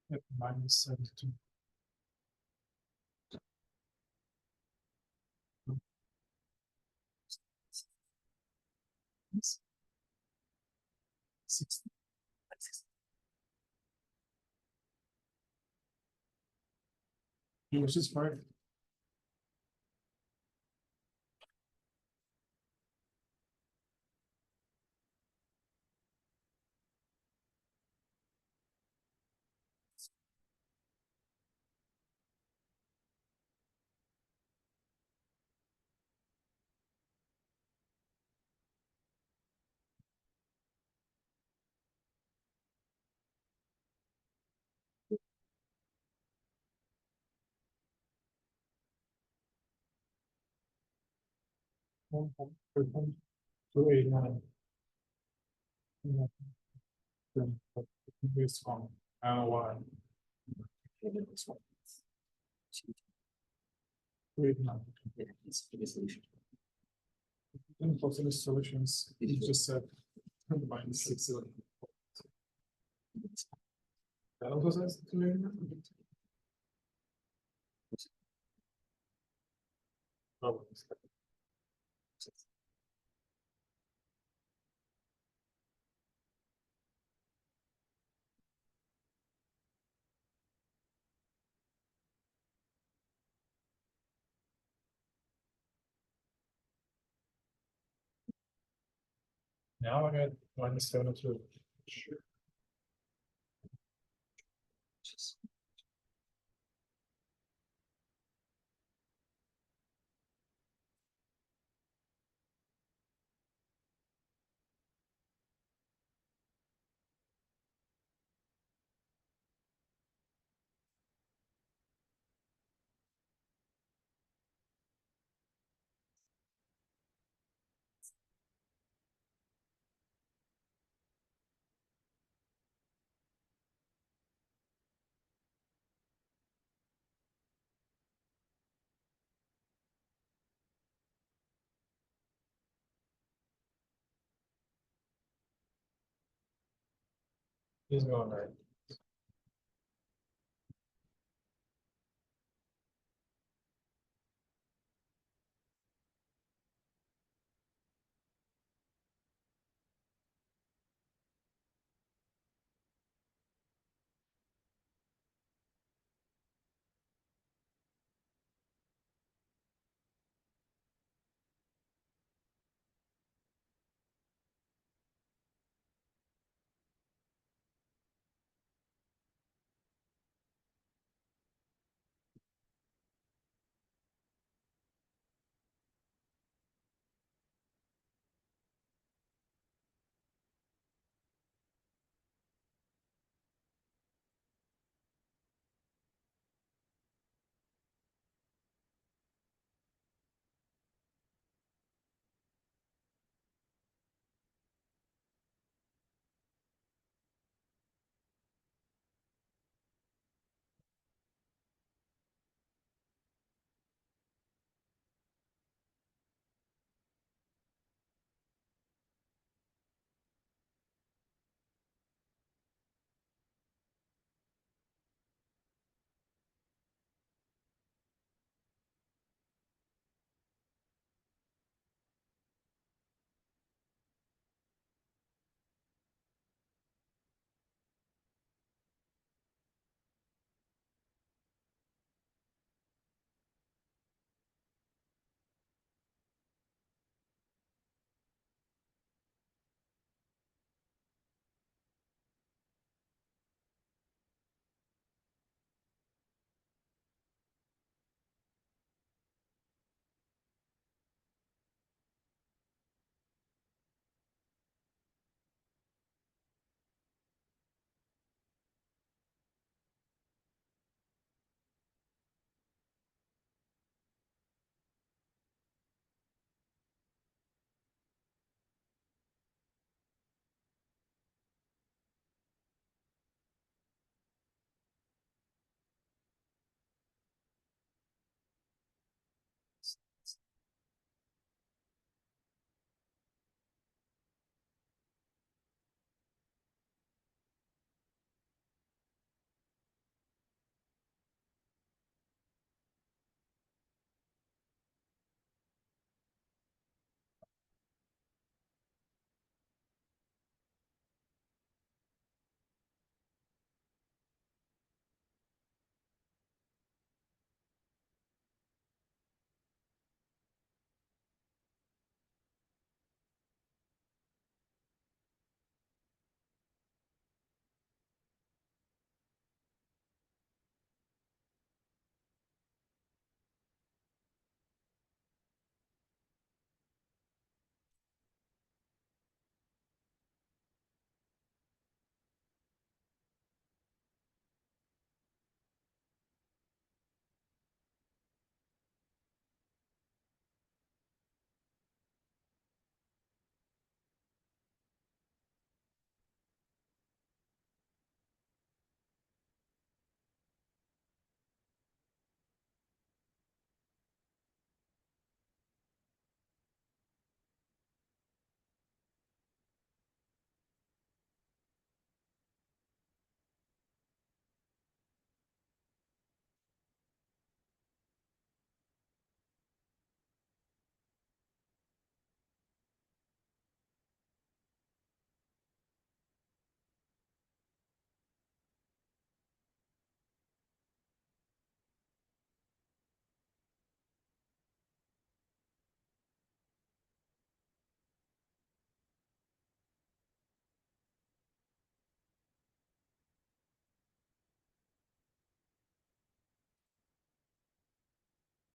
A: Yep, -72. 60. Which is fine. One, 289. Yeah. Then, this one, I don't know why. 289.
E: Yeah, it's solution.
A: In possible solutions, you just said combine 6. That also says 289. Oh, now I got -702. Sure. He's going right.